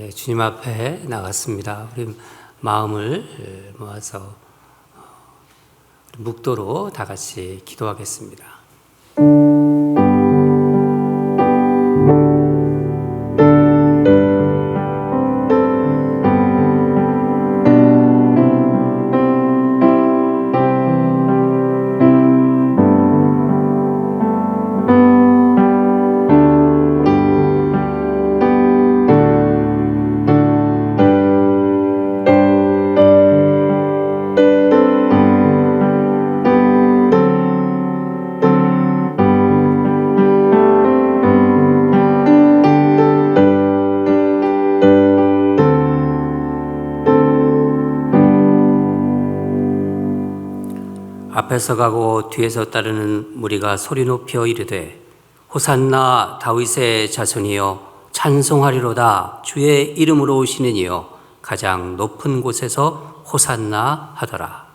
주님 앞에 나갔습니다. 우리 마음을 모아서 묵도로 다 같이 기도하겠습니다. 앞에서 가고 뒤에서 따르는 무리가 소리 높여 이르되 호산나 다윗의 자손이여 찬송하리로다. 주의 이름으로 오시는 이여 가장 높은 곳에서 호산나 하더라.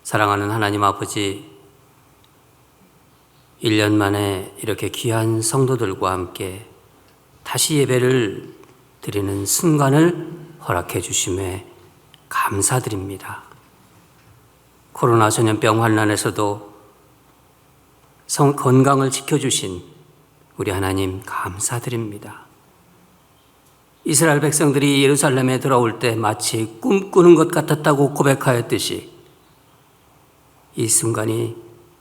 사랑하는 하나님 아버지, 1년 만에 이렇게 귀한 성도들과 함께 다시 예배를 드리는 순간을 허락해 주심에 감사드립니다. 코로나 전염병 환난에서도 건강을 지켜주신 우리 하나님 감사드립니다. 이스라엘 백성들이 예루살렘에 들어올 때 마치 꿈꾸는 것 같았다고 고백하였듯이 이 순간이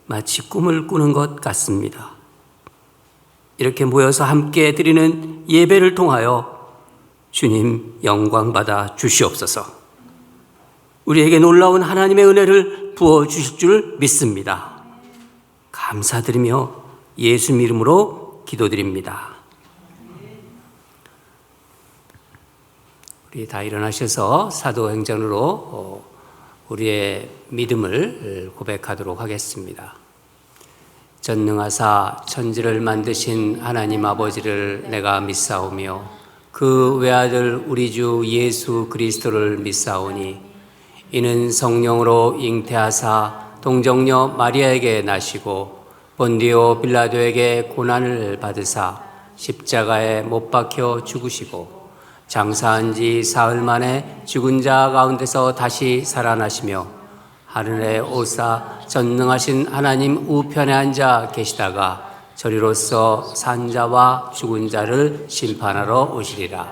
마치 꿈을 꾸는 것 같습니다. 이렇게 모여서 함께 드리는 예배를 통하여 주님 영광 받아 주시옵소서. 우리에게 놀라운 하나님의 은혜를 부어주실 줄 믿습니다. 감사드리며 예수님 이름으로 기도드립니다. 우리 다 일어나셔서 사도행전으로 우리의 믿음을 고백하도록 하겠습니다. 전능하사 천지를 만드신 하나님 아버지를 내가 믿사오며 그 외아들 우리 주 예수 그리스도를 믿사오니 이는 성령으로 잉태하사 동정녀 마리아에게 나시고 본디오 빌라도에게 고난을 받으사 십자가에 못 박혀 죽으시고 장사한 지 사흘 만에 죽은 자 가운데서 다시 살아나시며 하늘에 오사 전능하신 하나님 우편에 앉아 계시다가 저리로서 산 자와 죽은 자를 심판하러 오시리라.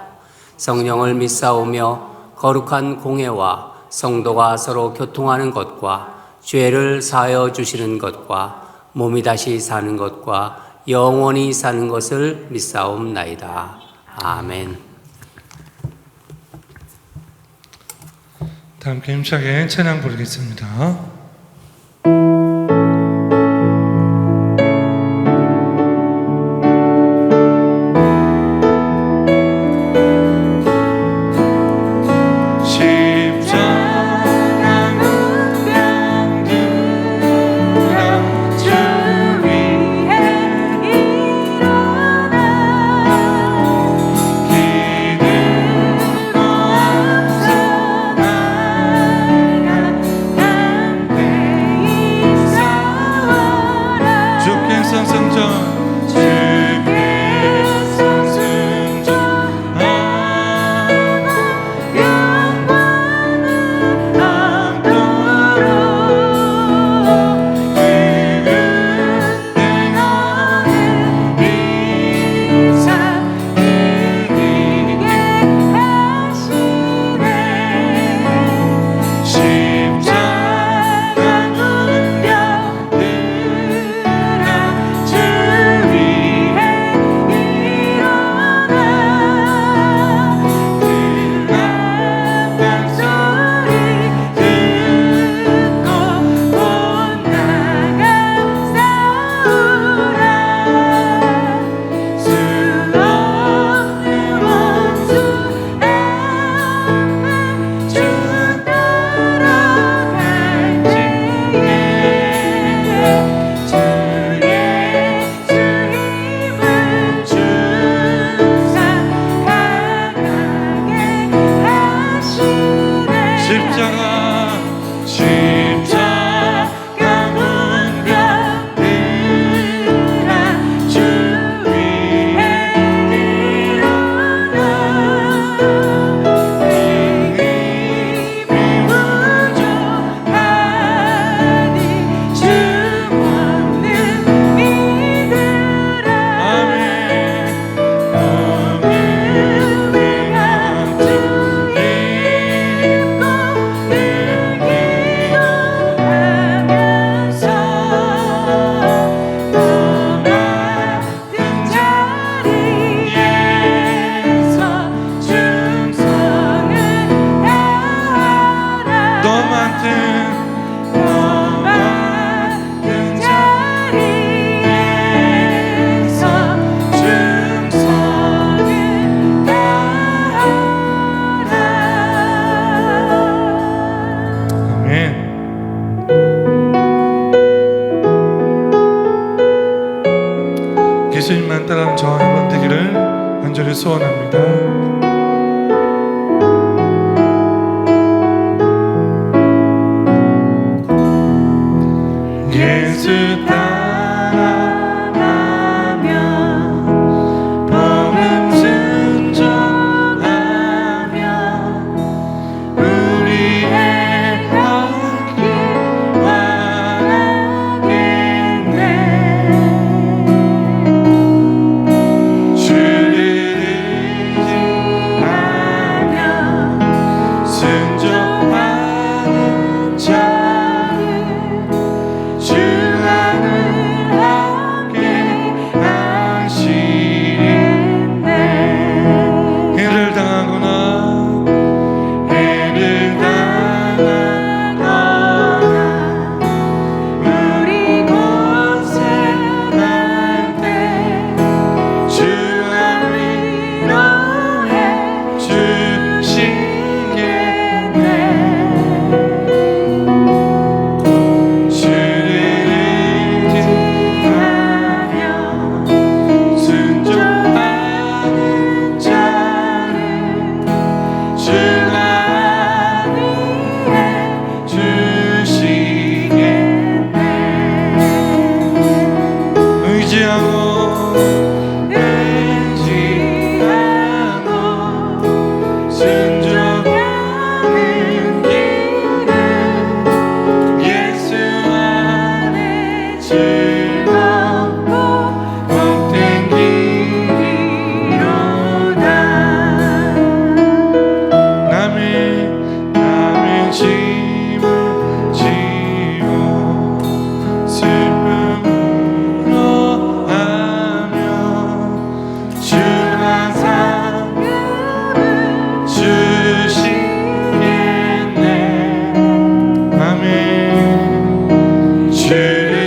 성령을 믿사오며 거룩한 공회와 성도가 서로 교통하는 것과 죄를 사하여 주시는 것과 몸이 다시 사는 것과 영원히 사는 것을 믿사옵나이다. 아멘. 다 함께 힘차게 찬양 부르겠습니다. 되기를 간절히 소원합니다. 예수 따라가며 복음 순종하며 우리의 갈 길 바라겠네. 주를 의지하며 순종하는 자를 주가 늘 함께 하시겠네. 해를 당하거나 우리 고생할 때 주가 위로해 주시겠네. 주를 의지하며 순종하는 자를 주가 안위해 주시겠네. 의지하고 순종하는 길은 예수 안에 즐겁고 복된 길이로다. 남의 짐을 지고 슬픔으로 하며 주가 상급을 주시겠네. 아멘. 주를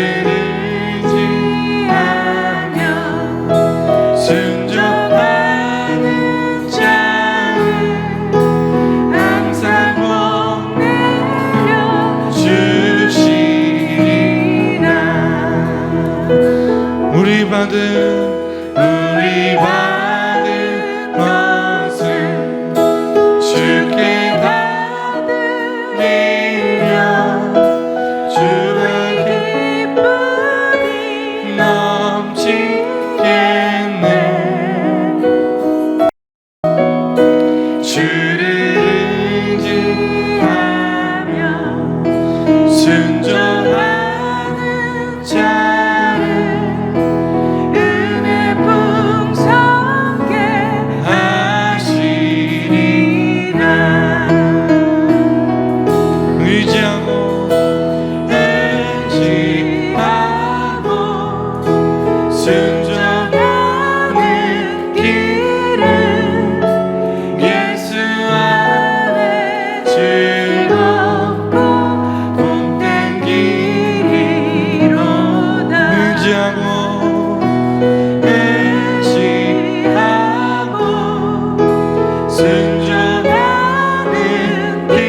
의지하며 순종하는 자를 항상 복내려 주시리라. 우리 받은 것을 주께 받으리며 주의 기쁨이 넘치겠네. 주를 의지하며 순종하는 자를 은혜 풍성케 하시리라. 의지하고 순종하는 길은 예수 안에 즐겁고 복된 길이로다. 의지하고 순종하는 길은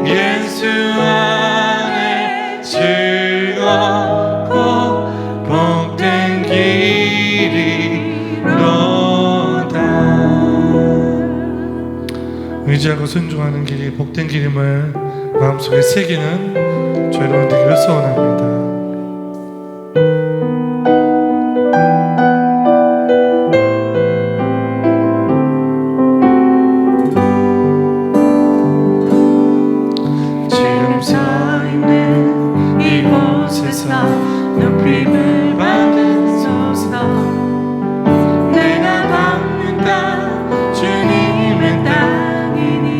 예수 안에 즐겁고 복된 길이로다. 의지하고 순종하는 길이 복된 길임을 마음속에 새기는 저희 여러분 되기를 소원합니다. 지금 서 있는 이곳에서 높임을 받으소서. 내가 밟는 땅 주님의 땅이니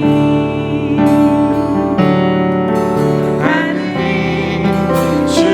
하늘이 주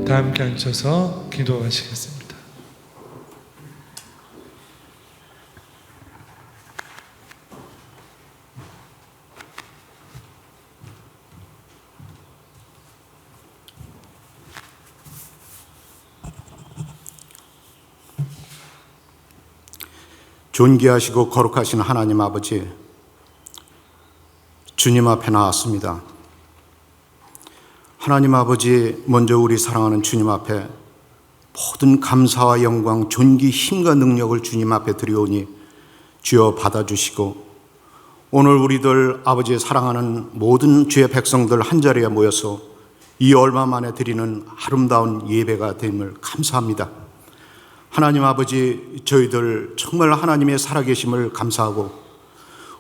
다 함께 앉혀서 기도하시겠습니다. 존귀하시고 거룩하신 하나님 아버지, 주님 앞에 나왔습니다. 하나님 아버지, 먼저 우리 사랑하는 주님 앞에 모든 감사와 영광, 존귀, 힘과 능력을 주님 앞에 드리오니 주여 받아주시고, 오늘 우리들 아버지의 사랑하는 모든 주의 백성들 한자리에 모여서 이 얼마 만에 드리는 아름다운 예배가 됨을 감사합니다. 하나님 아버지, 저희들 정말 하나님의 살아계심을 감사하고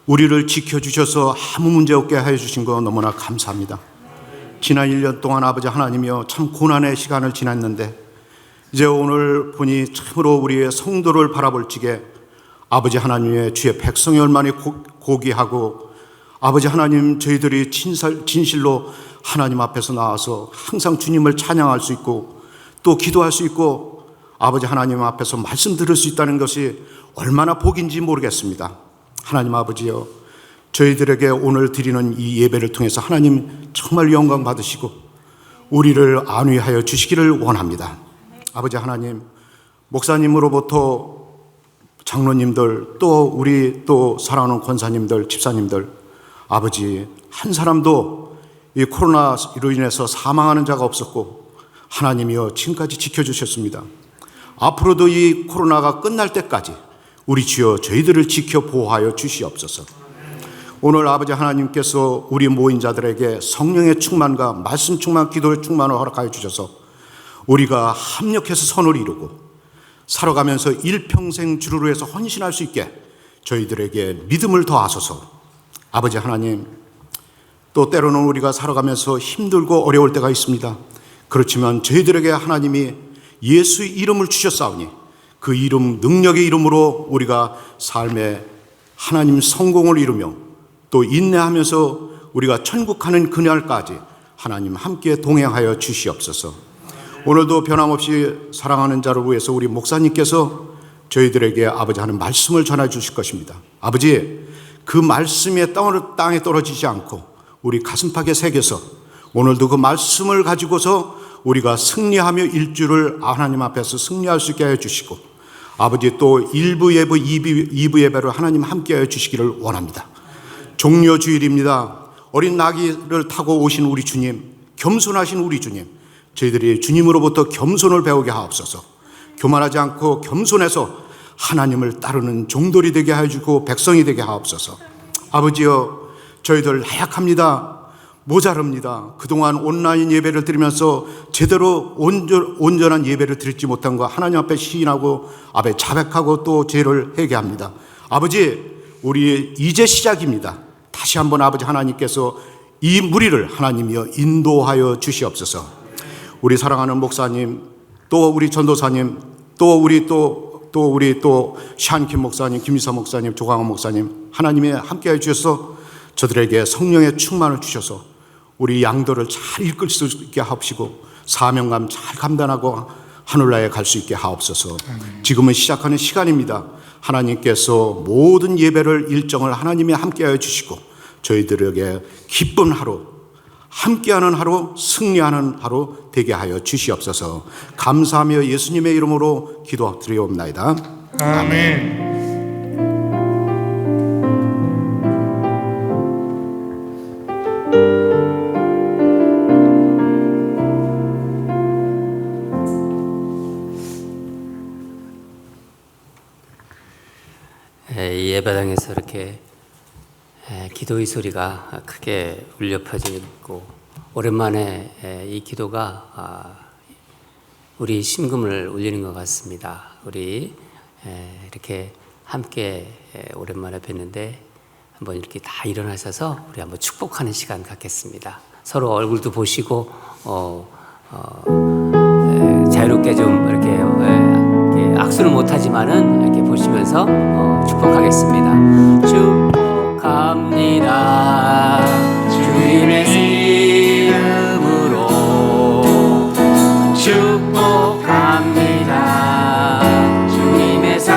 우리를 지켜주셔서 아무 문제 없게 해주신 거 너무나 감사합니다. 지난 1년 동안 아버지 하나님이여 참 고난의 시간을 지났는데 이제 오늘 보니 참으로 우리의 성도를 바라볼 적에 아버지 하나님의 주의 백성이 얼마나 고귀하고 아버지 하나님, 저희들이 진실로 하나님 앞에서 나와서 항상 주님을 찬양할 수 있고 또 기도할 수 있고 아버지 하나님 앞에서 말씀 들을 수 있다는 것이 얼마나 복인지 모르겠습니다. 하나님 아버지여, 저희들에게 오늘 드리는 이 예배를 통해서 하나님 정말 영광 받으시고 우리를 안위하여 주시기를 원합니다. 아버지 하나님, 목사님으로부터 장로님들, 또 우리 또 사랑하는 권사님들, 집사님들, 아버지 한 사람도 이 코로나로 인해서 사망하는 자가 없었고 하나님이여 지금까지 지켜주셨습니다. 앞으로도 이 코로나가 끝날 때까지 우리 주여 저희들을 지켜 보호하여 주시옵소서. 오늘 아버지 하나님께서 우리 모인 자들에게 성령의 충만과 말씀 충만, 기도의 충만을 허락하여 주셔서 우리가 합력해서 선을 이루고 살아가면서 일평생 주를 위해서 헌신할 수 있게 저희들에게 믿음을 더하소서. 아버지 하나님, 또 때로는 우리가 살아가면서 힘들고 어려울 때가 있습니다. 그렇지만 저희들에게 하나님이 예수의 이름을 주셨사오니 그 이름, 능력의 이름으로 우리가 삶에 하나님 성공을 이루며 또 인내하면서 우리가 천국 가는 그날까지 하나님 함께 동행하여 주시옵소서. 오늘도 변함없이 사랑하는 자를 위해서 우리 목사님께서 저희들에게 아버지 하는 말씀을 전해 주실 것입니다. 아버지, 그 말씀이 땅에 떨어지지 않고 우리 가슴팍에 새겨서 오늘도 그 말씀을 가지고서 우리가 승리하며 일주를 하나님 앞에서 승리할 수 있게 해주시고 아버지 또 1부 예배, 2부 예배를 하나님 함께 해주시기를 원합니다. 종려주일입니다. 어린 나귀를 타고 오신 우리 주님, 겸손하신 우리 주님, 저희들이 주님으로부터 겸손을 배우게 하옵소서. 교만하지 않고 겸손해서 하나님을 따르는 종들이 되게 해주고 백성이 되게 하옵소서. 아버지여, 저희들 나약합니다. 모자릅니다. 그동안 온라인 예배를 드리면서 제대로 온전한 예배를 드리지 못한 거 하나님 앞에 시인하고 앞에 자백하고 또 죄를 회개합니다. 아버지, 우리 이제 시작입니다. 다시 한번 아버지 하나님께서 이 무리를 하나님이여 인도하여 주시옵소서. 우리 사랑하는 목사님, 또 우리 전도사님, 또 우리 샤안킴 목사님, 김희사 목사님, 조광원 목사님, 하나님이 함께해 주셔서 저들에게 성령의 충만을 주셔서 우리 양들을 잘 이끌 수 있게 하옵시고 사명감 잘 감당하고 하늘나라에 갈 수 있게 하옵소서. 지금은 시작하는 시간입니다. 하나님께서 모든 예배를 일정을 하나님이 함께하여 주시고 저희들에게 기쁜 하루, 함께하는 하루, 승리하는 하루 되게 하여 주시옵소서. 감사하며 예수님의 이름으로 기도드리옵나이다. 아멘. 예배당에서 이렇게 기도의 소리가 크게 울려 퍼지고 오랜만에 이 기도가 우리 심금을 울리는 것 같습니다. 우리 이렇게 함께 오랜만에 뵙는데 한번 이렇게 다 일어나셔서 우리 한번 축복하는 시간 갖겠습니다. 서로 얼굴도 보시고 자유롭게 좀 이렇게 악수를 못하지만은 이렇게 보시면서 축복하겠습니다. 축복합니다. 주님의 이름으로 축복합니다. 주님의 사랑으로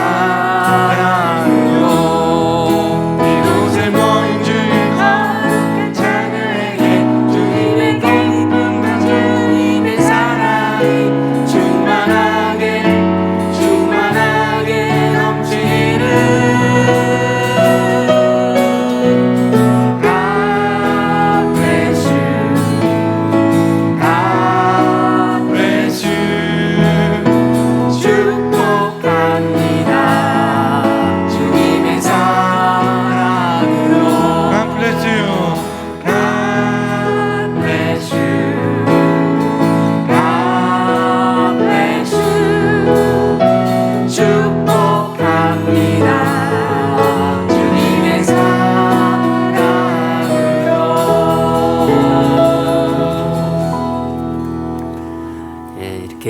이곳에 모인 주님 거룩한 자녀에게 주님의 기쁨과 주님의 사랑이 충만하게 넘치는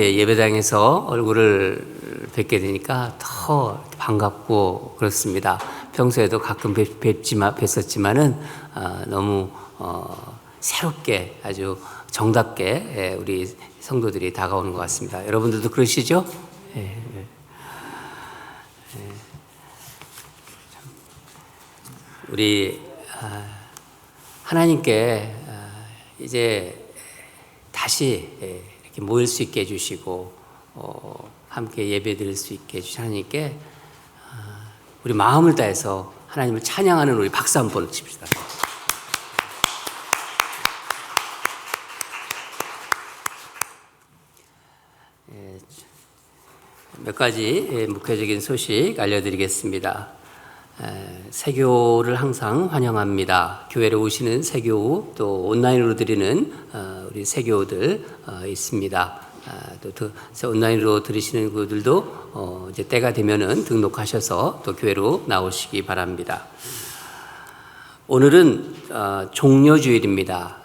예배당에서 얼굴을 뵙게 되니까 더 반갑고 그렇습니다. 평소에도 가끔 뵀었지만은 너무 새롭게 아주 정답게 우리 성도들이 다가오는 것 같습니다. 여러분들도 그러시죠? 우리 하나님께 이제 다시 이렇게 모일 수 있게 해주시고 함께 예배드릴 수 있게 해주신 하나님께 우리 마음을 다해서 하나님을 찬양하는 우리 박수 한번 칩시다. 몇 가지 목회적인 소식 알려드리겠습니다. 세교를 항상 환영합니다. 교회로 오시는 세교 또 온라인으로 드리는 우리 세교들 있습니다. 또 온라인으로 들으시는 분들도 이제 때가 되면은 등록하셔서 또 교회로 나오시기 바랍니다. 오늘은 종려주일입니다.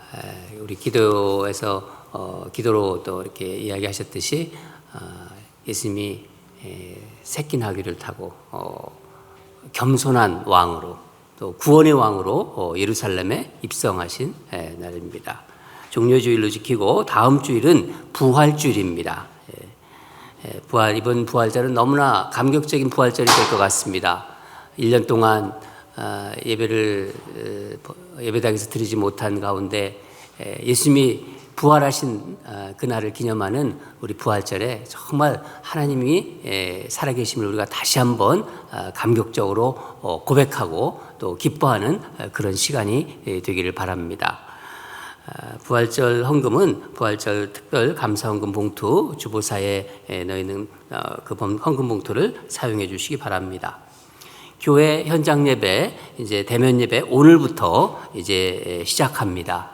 우리 기도에서 기도로 또 이렇게 이야기하셨듯이 예수님이 새끼 나귀를 타고 겸손한 왕으로 또 구원의 왕으로 예루살렘에 입성하신 날입니다. 종려주일로 지키고 다음 주일은 부활주일입니다. 이번 부활절은 너무나 감격적인 부활절이 될 것 같습니다. 1년 동안 예배를 예배당에서 드리지 못한 가운데 예수님이 부활하신 그날을 기념하는 우리 부활절에 정말 하나님이 살아계심을 우리가 다시 한번 감격적으로 고백하고 또 기뻐하는 그런 시간이 되기를 바랍니다. 부활절 헌금은 부활절 특별 감사 헌금 봉투 주보사에 넣어 있는 그 헌금 봉투를 사용해 주시기 바랍니다. 교회 현장 예배, 이제 대면 예배 오늘부터 이제 시작합니다.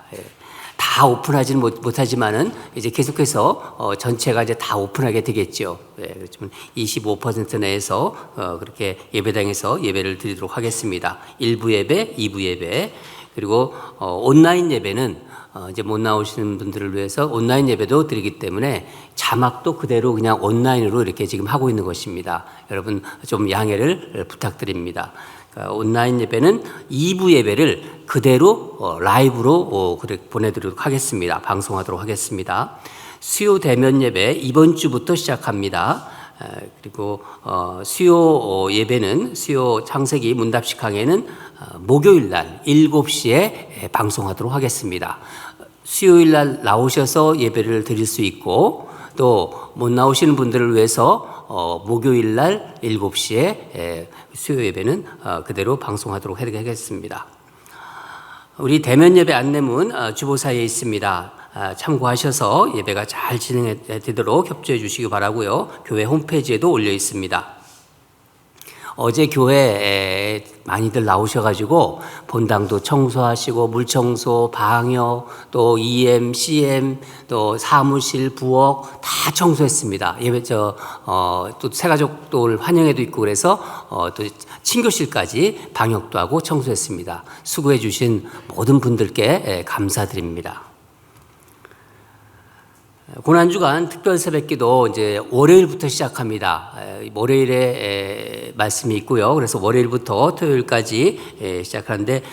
다 오픈하지는 못하지만은 이제 계속해서 전체가 이제 다 오픈하게 되겠죠. 그렇지만 25% 내에서 그렇게 예배당에서 예배를 드리도록 하겠습니다. 1부 예배, 2부 예배, 그리고 온라인 예배는 이제 못 나오시는 분들을 위해서 온라인 예배도 드리기 때문에 자막도 그대로 그냥 온라인으로 이렇게 지금 하고 있는 것입니다. 여러분 좀 양해를 부탁드립니다. 그러니까 온라인 예배는 2부 예배를 그대로 라이브로 보내드리도록 하겠습니다. 방송하도록 하겠습니다. 수요 대면 예배 이번 주부터 시작합니다. 그리고 수요 예배는 수요 창세기 문답식 강해는 목요일 날 7시에 방송하도록 하겠습니다. 수요일 날 나오셔서 예배를 드릴 수 있고 또 못 나오시는 분들을 위해서 목요일 날 7시에 수요 예배는 그대로 방송하도록 하겠습니다. 우리 대면 예배 안내문 주보사에 있습니다. 참고하셔서 예배가 잘 진행되도록 협조해 주시기 바라고요. 교회 홈페이지에도 올려 있습니다. 어제 교회에 많이들 나오셔가지고 본당도 청소하시고 물청소, 방역, 또 EM, CM, 또 사무실, 부엌 다 청소했습니다. 예배 또 새가족들 환영회도 있고 그래서 또 친교실까지 방역도 하고 청소했습니다. 수고해 주신 모든 분들께 감사드립니다. 고난주간 특별 새벽기도 이제 월요일부터 시작합니다. 월요일에 말씀이 있고요. 그래서 월요일부터 토요일까지 시작하는데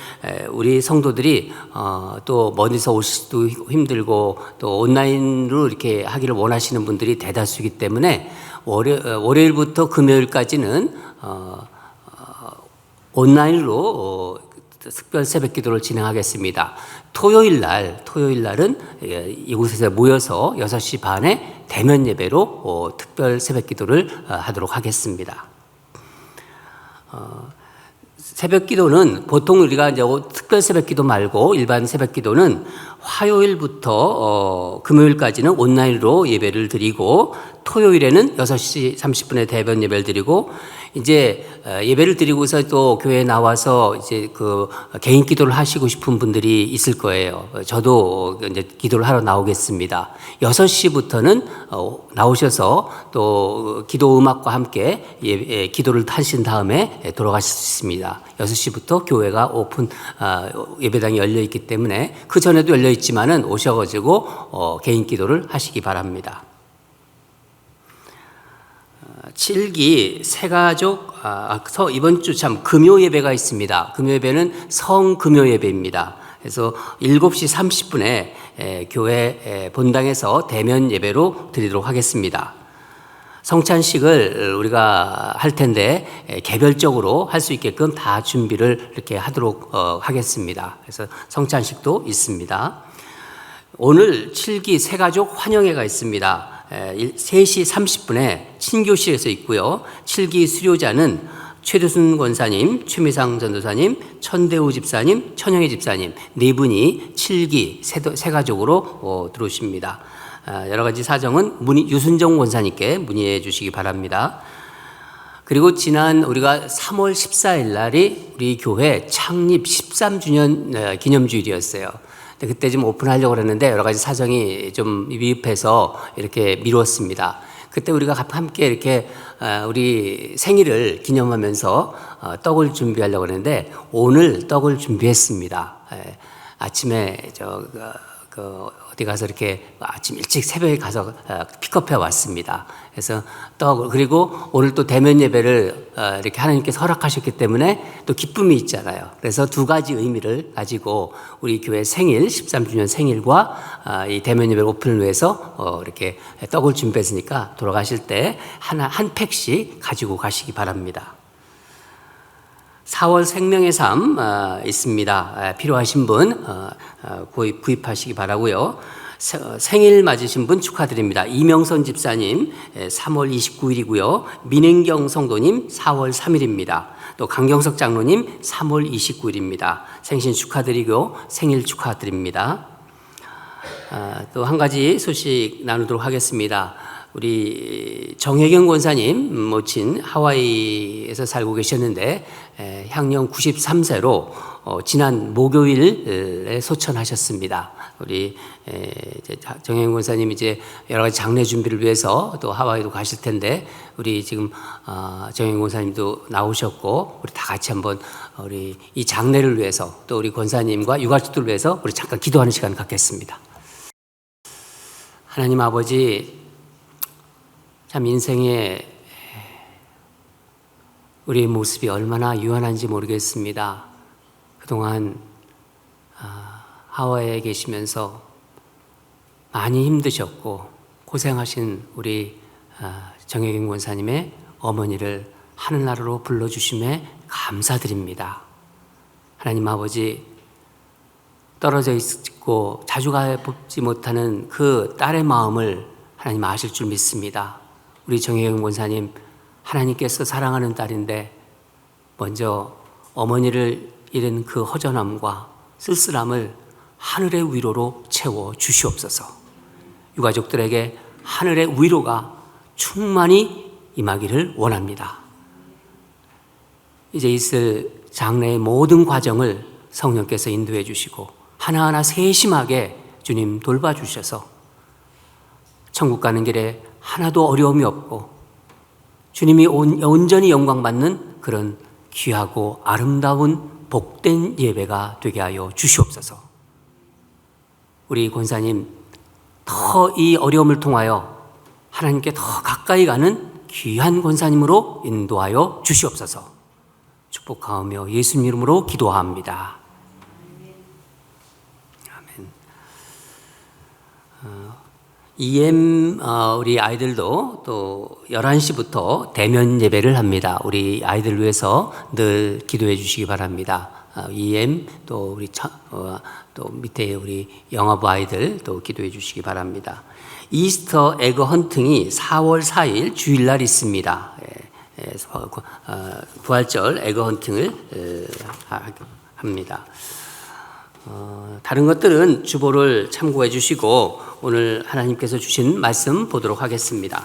우리 성도들이 또 멀리서 오시기도 힘들고 또 온라인으로 이렇게 하기를 원하시는 분들이 대다수이기 때문에 월요일부터 금요일까지는 온라인으로 특별 새벽 기도를 진행하겠습니다. 토요일 날은 이곳에서 모여서 6시 반에 대면 예배로 특별 새벽 기도를 하도록 하겠습니다. 새벽 기도는 보통 우리가 이제 특별 새벽 기도 말고 일반 새벽 기도는 화요일부터 금요일까지는 온라인으로 예배를 드리고 토요일에는 6시 30분에 대면 예배를 드리고 이제 예배를 드리고서 또 교회에 나와서 이제 그 개인 기도를 하시고 싶은 분들이 있을 거예요. 저도 이제 기도를 하러 나오겠습니다. 6시부터는 나오셔서 또 기도 음악과 함께 기도를 하신 다음에 돌아가실 수 있습니다. 6시부터 교회가 예배당이 열려 있기 때문에 그 전에도 열려 있지만은 오셔가지고 개인 기도를 하시기 바랍니다. 7기 새가족 이번 주 참 금요 예배가 있습니다. 금요 예배는 성금요 예배입니다. 그래서 7시 30분에 교회 본당에서 대면 예배로 드리도록 하겠습니다. 성찬식을 우리가 할 텐데 개별적으로 할 수 있게끔 다 준비를 이렇게 하도록 하겠습니다. 그래서 성찬식도 있습니다. 오늘 7기 새가족 환영회가 있습니다. 3시 30분에 친교실에서 있고요. 7기 수료자는 최두순 권사님, 최미상 전도사님, 천대우 집사님, 천영희 집사님 네 분이 7기 새가족으로 들어오십니다. 여러 가지 사정은 유순정 권사님께 문의해 주시기 바랍니다. 그리고 지난 우리가 3월 14일 날이 우리 교회 창립 13주년 기념주일이었어요. 그때 좀 오픈하려고 그랬는데 여러 가지 사정이 좀 미흡해서 이렇게 미뤘습니다. 그때 우리가 함께 이렇게 우리 생일을 기념하면서 떡을 준비하려고 했는데 오늘 떡을 준비했습니다. 아침에 어디 가서 이렇게 아침 일찍 새벽에 가서 픽업해 왔습니다. 그래서 그리고 오늘 또 대면 예배를 이렇게 하나님께서 허락하셨기 때문에 또 기쁨이 있잖아요. 그래서 두 가지 의미를 가지고 우리 교회 생일 13주년 생일과 이 대면 예배 오픈을 위해서 이렇게 떡을 준비했으니까 돌아가실 때 한 팩씩 가지고 가시기 바랍니다. 4월 생명의 삶 있습니다. 필요하신 분 구입하시기 바라고요. 생일 맞으신 분 축하드립니다. 이명선 집사님 3월 29일이고요. 민행경 성도님 4월 3일입니다. 또 강경석 장로님 3월 29일입니다. 생신 축하드리고 생일 축하드립니다. 또 한 가지 소식 나누도록 하겠습니다. 우리 정혜경 권사님 모친 하와이에서 살고 계셨는데 향년 93세로 지난 목요일에 소천하셨습니다. 우리 정혜경 권사님 이제 여러 가지 장례 준비를 위해서 또 하와이도 가실 텐데 우리 지금 정혜경 권사님도 나오셨고 우리 다 같이 한번 우리 이 장례를 위해서 또 우리 권사님과 유가족들을 위해서 우리 잠깐 기도하는 시간을 갖겠습니다. 하나님 아버지, 참 인생에 우리의 모습이 얼마나 유한한지 모르겠습니다. 그동안 하와이에 계시면서 많이 힘드셨고 고생하신 우리 정혜경 권사님의 어머니를 하늘나라로 불러주심에 감사드립니다. 하나님 아버지, 떨어져 있고 자주 가보지 못하는 그 딸의 마음을 하나님 아실 줄 믿습니다. 우리 정혜경 권사님, 하나님께서 사랑하는 딸인데 먼저 어머니를 잃은 그 허전함과 쓸쓸함을 하늘의 위로로 채워 주시옵소서. 유가족들에게 하늘의 위로가 충만히 임하기를 원합니다. 이제 있을 장래의 모든 과정을 성령께서 인도해 주시고 하나하나 세심하게 주님 돌봐주셔서 천국 가는 길에 하나도 어려움이 없고 주님이 온전히 영광받는 그런 귀하고 아름다운 복된 예배가 되게 하여 주시옵소서. 우리 권사님 더 이 어려움을 통하여 하나님께 더 가까이 가는 귀한 권사님으로 인도하여 주시옵소서. 축복하오며 예수님 이름으로 기도합니다. 아멘. 우리 아이들도 또 11시부터 대면 예배를 합니다. 우리 아이들 위해서 늘 기도해 주시기 바랍니다. 또 우리 또 밑에 우리 영아부 아이들 또 기도해 주시기 바랍니다. 이스터 에그 헌팅이 4월 4일 주일날 있습니다. 부활절 에그 헌팅을 합니다. 다른 것들은 주보를 참고해 주시고 오늘 하나님께서 주신 말씀 보도록 하겠습니다.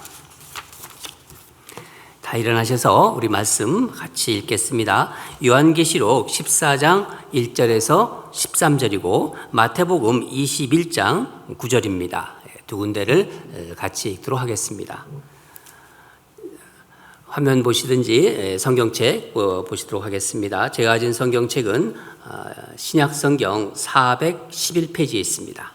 다 일어나셔서 우리 말씀 같이 읽겠습니다. 요한계시록 14장 1절에서 13절이고 마태복음 21장 9절입니다. 두 군데를 같이 읽도록 하겠습니다. 화면 보시든지 성경책 보시도록 하겠습니다. 제가 가진 성경책은 신약성경 411페이지에 있습니다.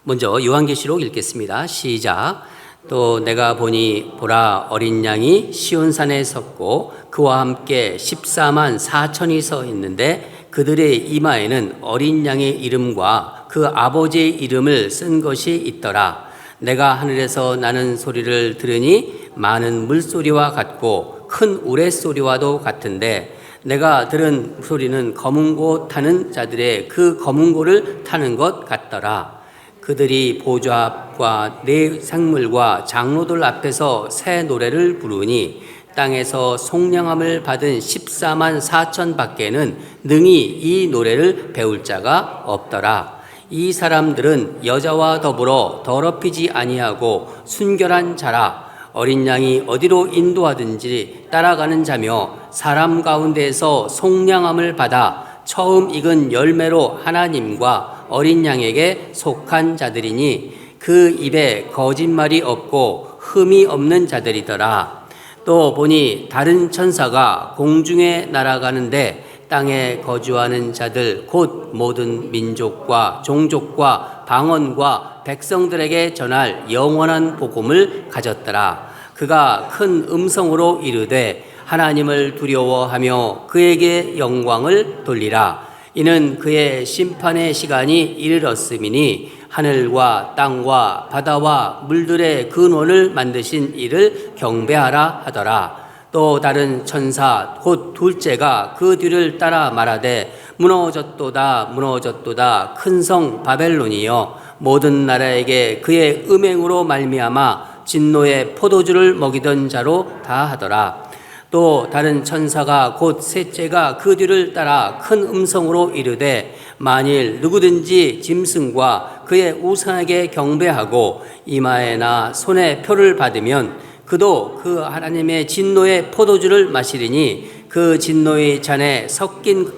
먼저 요한계시록 읽겠습니다. 시작. 또 내가 보니 보라 어린 양이 시온산에 섰고 그와 함께 14만 4천이 서 있는데 그들의 이마에는 어린 양의 이름과 그 아버지의 이름을 쓴 것이 있더라. 내가 하늘에서 나는 소리를 들으니 많은 물소리와 같고 큰 우레소리와도 같은데 내가 들은 소리는 검은 고 타는 자들의 그 검은 고를 타는 것 같더라. 그들이 보좌 앞과 네 생물과 장로들 앞에서 새 노래를 부르니 땅에서 속량함을 받은 14만 4천 밖에는 능히 이 노래를 배울 자가 없더라. 이 사람들은 여자와 더불어 더럽히지 아니하고 순결한 자라. 어린 양이 어디로 인도하든지 따라가는 자며 사람 가운데에서 속량함을 받아 처음 익은 열매로 하나님과 어린 양에게 속한 자들이니 그 입에 거짓말이 없고 흠이 없는 자들이더라. 또 보니 다른 천사가 공중에 날아가는데 땅에 거주하는 자들 곧 모든 민족과 종족과 방언과 백성들에게 전할 영원한 복음을 가졌더라. 그가 큰 음성으로 이르되 하나님을 두려워하며 그에게 영광을 돌리라. 이는 그의 심판의 시간이 이르렀음이니 하늘과 땅과 바다와 물들의 근원을 만드신 이를 경배하라 하더라. 또 다른 천사 곧 둘째가 그 뒤를 따라 말하되 무너졌도다 무너졌도다 큰 성 바벨론이여 모든 나라에게 그의 음행으로 말미암아 진노의 포도주를 먹이던 자로 다 하더라. 또 다른 천사가 곧 셋째가 그 뒤를 따라 큰 음성으로 이르되 만일 누구든지 짐승과 그의 우상에게 경배하고 이마에나 손에 표를 받으면 그도 그 하나님의 진노의 포도주를 마시리니 그 진노의 잔에 섞인 것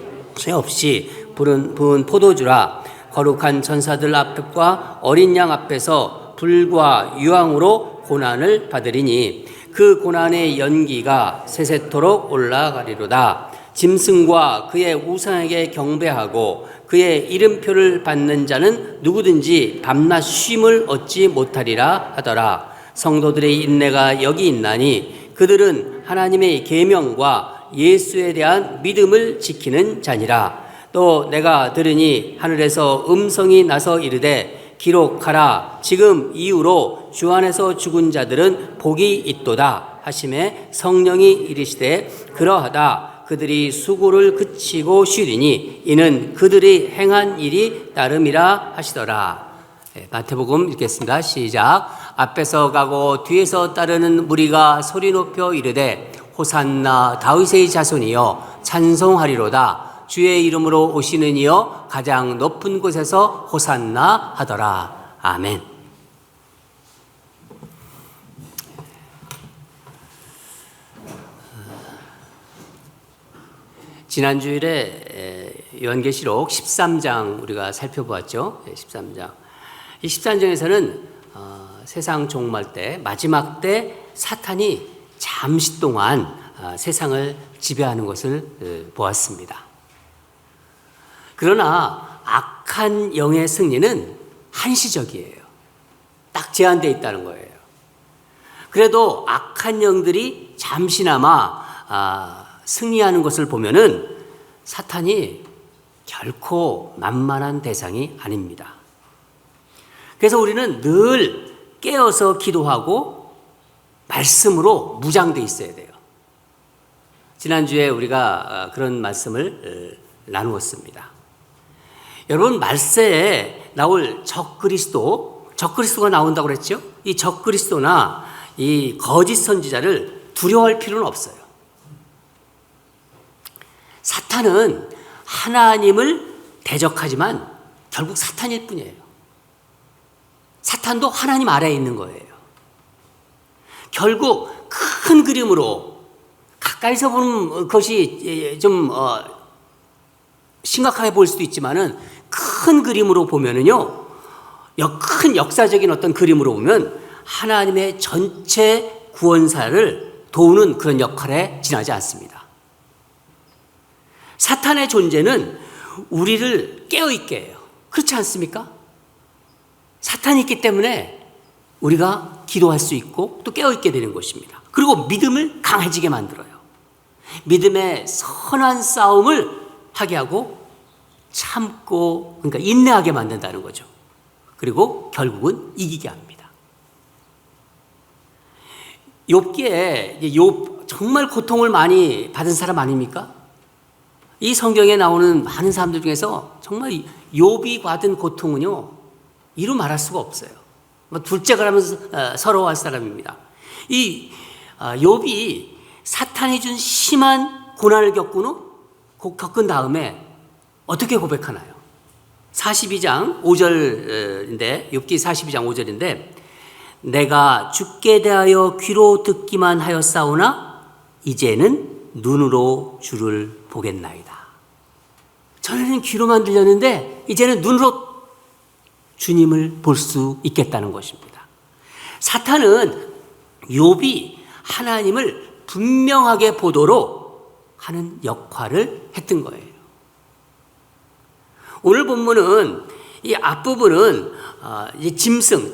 없이 부은 포도주라. 거룩한 천사들 앞과 어린 양 앞에서 불과 유황으로 고난을 받으리니 그 고난의 연기가 세세토록 올라가리로다. 짐승과 그의 우상에게 경배하고 그의 이름표를 받는 자는 누구든지 밤낮 쉼을 얻지 못하리라 하더라. 성도들의 인내가 여기 있나니 그들은 하나님의 계명과 예수에 대한 믿음을 지키는 자니라. 또 내가 들으니 하늘에서 음성이 나서 이르되 기록하라. 지금 이후로 주 안에서 죽은 자들은 복이 있도다 하심에 성령이 이르시되 그러하다. 그들이 수고를 그치고 쉬리니 이는 그들이 행한 일이 따름이라 하시더라. 마태복음 읽겠습니다. 시작. 앞에서 가고 뒤에서 따르는 무리가 소리 높여 이르되 호산나 다윗의 자손이여 찬송하리로다. 주의 이름으로 오시는 이여 가장 높은 곳에서 호산나 하더라. 아멘. 지난주일에 요한계시록 13장 우리가 살펴보았죠. 13장. 이 13장에서는 세상 종말 때, 마지막 때 사탄이 잠시 동안 세상을 지배하는 것을 보았습니다. 그러나 악한 영의 승리는 한시적이에요. 딱 제한되어 있다는 거예요. 그래도 악한 영들이 잠시나마 승리하는 것을 보면은 사탄이 결코 만만한 대상이 아닙니다. 그래서 우리는 늘 깨어서 기도하고 말씀으로 무장되어 있어야 돼요. 지난주에 우리가 그런 말씀을 나누었습니다. 여러분, 말세에 나올 적그리스도가 나온다고 그랬죠? 이 적그리스도나 이 거짓 선지자를 두려워할 필요는 없어요. 사탄은 하나님을 대적하지만 결국 사탄일 뿐이에요. 사탄도 하나님 아래에 있는 거예요. 결국 큰 그림으로 가까이서 보는 것이 좀 심각하게 보일 수도 있지만은 큰 그림으로 보면은요, 큰 역사적인 어떤 그림으로 보면 하나님의 전체 구원사를 도우는 그런 역할에 지나지 않습니다. 사탄의 존재는 우리를 깨어있게 해요. 그렇지 않습니까? 사탄이 있기 때문에 우리가 기도할 수 있고 또 깨어있게 되는 것입니다. 그리고 믿음을 강해지게 만들어요. 믿음의 선한 싸움을 하게 하고 참고, 그러니까 인내하게 만든다는 거죠. 그리고 결국은 이기게 합니다. 욥기에 정말 고통을 많이 받은 사람 아닙니까? 이 성경에 나오는 많은 사람들 중에서 정말 욥이 받은 고통은요, 이루 말할 수가 없어요. 둘째가 라면서 서러워할 사람입니다. 이 욥이 사탄이 준 심한 고난을 겪은 다음에 어떻게 고백하나요? 42장 5절인데, 욥기 42장 5절인데, 내가 주께 대하여 귀로 듣기만 하였사오나 이제는 눈으로 주를 보겠나이다. 전에는 귀로만 들렸는데 이제는 눈으로 주님을 볼 수 있겠다는 것입니다. 사탄은 욥이 하나님을 분명하게 보도록 하는 역할을 했던 거예요. 오늘 본문은 이 앞부분은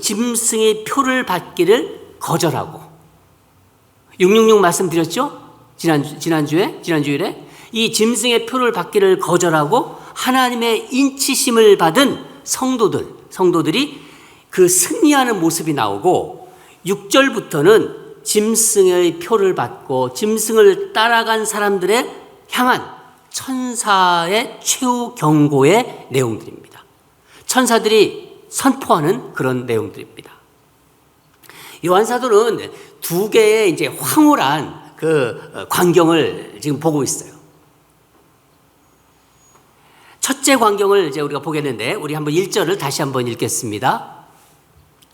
짐승의 표를 받기를 거절하고, 666 말씀드렸죠? 지난주일에 이 짐승의 표를 받기를 거절하고 하나님의 인치심을 받은 성도들이 그 승리하는 모습이 나오고, 6절부터는 짐승의 표를 받고 짐승을 따라간 사람들의 향한 천사의 최후 경고의 내용들입니다. 천사들이 선포하는 그런 내용들입니다. 요한사도는 두 개의 이제 황홀한 그 광경을 지금 보고 있어요. 첫째 광경을 이제 우리가 보겠는데, 우리 한번 1절을 다시 한번 읽겠습니다.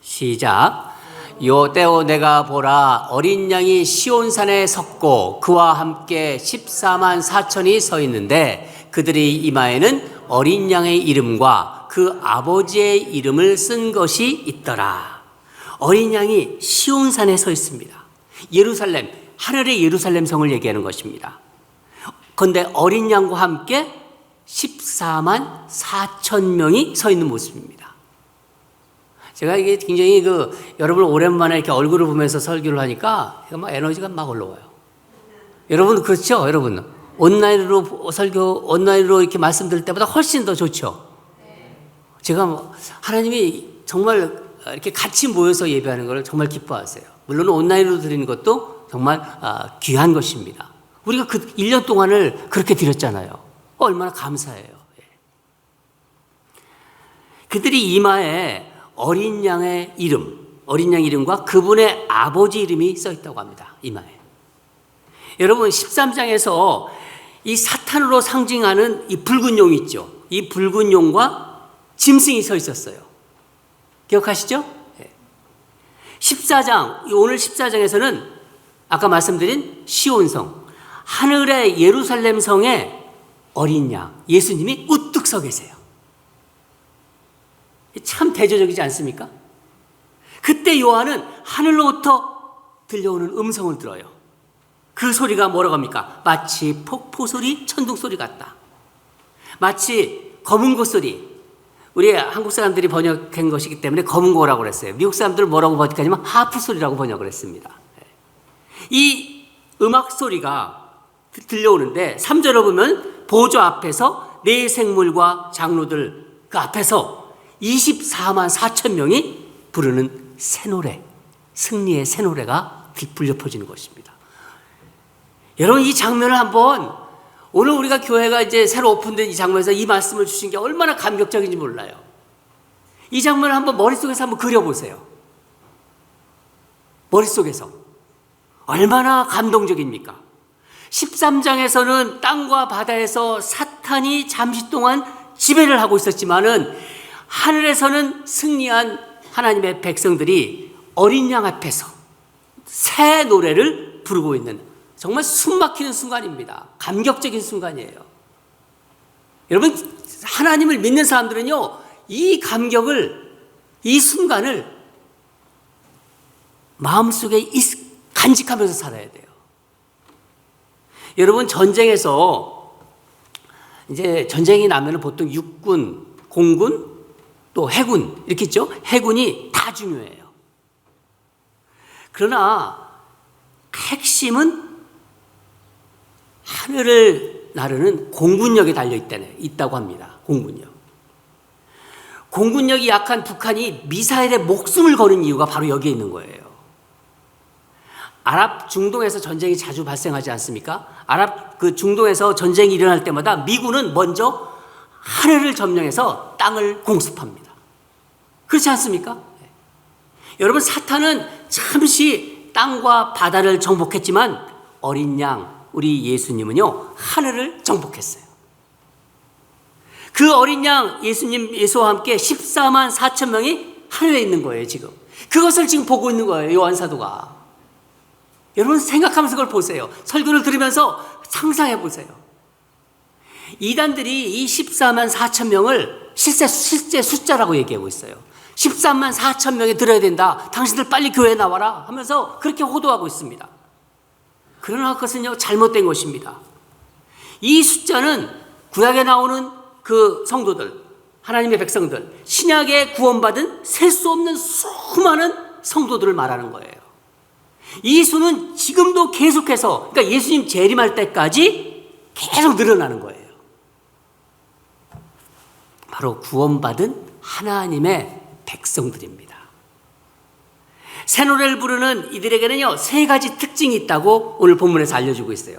시작. 요때오 내가 보라, 어린 양이 시온산에 섰고 그와 함께 14만 4천이 서 있는데 그들의 이마에는 어린 양의 이름과 그 아버지의 이름을 쓴 것이 있더라. 어린 양이 시온산에 서 있습니다. 예루살렘, 하늘의 예루살렘 성을 얘기하는 것입니다. 그런데 어린 양과 함께 14만 4천 명이 서 있는 모습입니다. 제가 이게 굉장히 여러분 오랜만에 이렇게 얼굴을 보면서 설교를 하니까 에너지가 막 올라와요. 여러분 그렇죠? 여러분 온라인으로 이렇게 말씀 드릴 때보다 훨씬 더 좋죠? 제가 하나님이 정말 이렇게 같이 모여서 예배하는 걸 정말 기뻐하세요. 물론 온라인으로 드리는 것도 정말 귀한 것입니다. 우리가 그 1년 동안을 그렇게 드렸잖아요. 얼마나 감사해요. 그들이 이마에 어린 양의 이름과 그분의 아버지 이름이 써 있다고 합니다. 이마에. 여러분 13장에서 이 사탄으로 상징하는 이 붉은 용이 있죠. 이 붉은 용과 짐승이 서 있었어요. 기억하시죠? 14장, 오늘 14장에서는 아까 말씀드린 시온성, 하늘의 예루살렘 성에 어린 양 예수님이 우뚝 서 계세요. 참 대조적이지 않습니까? 그때 요한은 하늘로부터 들려오는 음성을 들어요. 그 소리가 뭐라고 합니까? 마치 폭포 소리, 천둥 소리 같다. 마치 검은 고 소리. 우리 한국 사람들이 번역한 것이기 때문에 검은 고라고 그랬어요. 미국 사람들은 뭐라고 번역하냐면 하프 소리라고 번역을 했습니다. 이 음악 소리가 들려오는데 3절을 보면 보좌 앞에서 네 생물과 장로들 그 앞에서 24만 4천 명이 부르는 새 노래, 승리의 새 노래가 불려 퍼지는 것입니다. 여러분, 이 장면을 한번, 오늘 우리가 교회가 이제 새로 오픈된 이 장면에서 이 말씀을 주신 게 얼마나 감격적인지 몰라요. 이 장면을 한번 머릿속에서 한번 그려보세요. 머릿속에서. 얼마나 감동적입니까? 13장에서는 땅과 바다에서 사탄이 잠시 동안 지배를 하고 있었지만은 하늘에서는 승리한 하나님의 백성들이 어린 양 앞에서 새 노래를 부르고 있는 정말 숨막히는 순간입니다. 감격적인 순간이에요. 여러분, 하나님을 믿는 사람들은요, 이 감격을, 이 순간을 마음속에 간직하면서 살아야 돼요. 여러분, 전쟁에서 이제 전쟁이 나면 보통 육군, 공군, 또 해군 이렇게 있죠. 해군이 다 중요해요. 그러나 핵심은 하늘을 나르는 공군력에 달려 있다고 합니다. 공군력. 공군력이 약한 북한이 미사일에 목숨을 거는 이유가 바로 여기에 있는 거예요. 아랍 중동에서 전쟁이 자주 발생하지 않습니까? 아랍 그 중동에서 전쟁이 일어날 때마다 미군은 먼저 하늘을 점령해서 땅을 공습합니다. 그렇지 않습니까? 여러분, 사탄은 잠시 땅과 바다를 정복했지만 어린 양, 우리 예수님은요, 하늘을 정복했어요. 그 어린 양 예수와 함께 14만 4천 명이 하늘에 있는 거예요, 지금. 그것을 지금 보고 있는 거예요, 요한 사도가. 여러분, 생각하면서 그걸 보세요. 설교를 들으면서 상상해 보세요. 이단들이 이 14만 4천 명을 실제 숫자라고 얘기하고 있어요. 13만 4천 명이 들어야 된다. 당신들 빨리 교회에 나와라 하면서 그렇게 호도하고 있습니다. 그러나 그것은요, 잘못된 것입니다. 이 숫자는 구약에 나오는 그 성도들, 하나님의 백성들, 신약에 구원받은 셀 수 없는 수많은 성도들을 말하는 거예요. 이 수는 지금도 계속해서, 그러니까 예수님 재림할 때까지 계속 늘어나는 거예요. 바로 구원받은 하나님의 백성들입니다. 새 노래를 부르는 이들에게는요, 세 가지 특징이 있다고 오늘 본문에서 알려주고 있어요.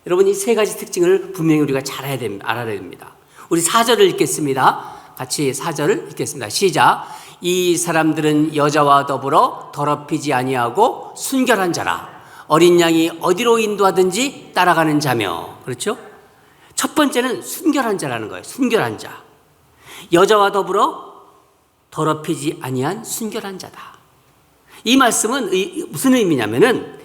여러분, 이 세 가지 특징을 분명히 우리가 잘 알아야 됩니다. 우리 4절을 읽겠습니다. 같이 4절을 읽겠습니다. 시작. 이 사람들은 여자와 더불어 더럽히지 아니하고 순결한 자라. 어린 양이 어디로 인도하든지 따라가는 자며. 그렇죠? 첫 번째는 순결한 자라는 거예요. 순결한 자. 여자와 더불어 더럽히지 아니한 순결한 자다. 이 말씀은 무슨 의미냐면은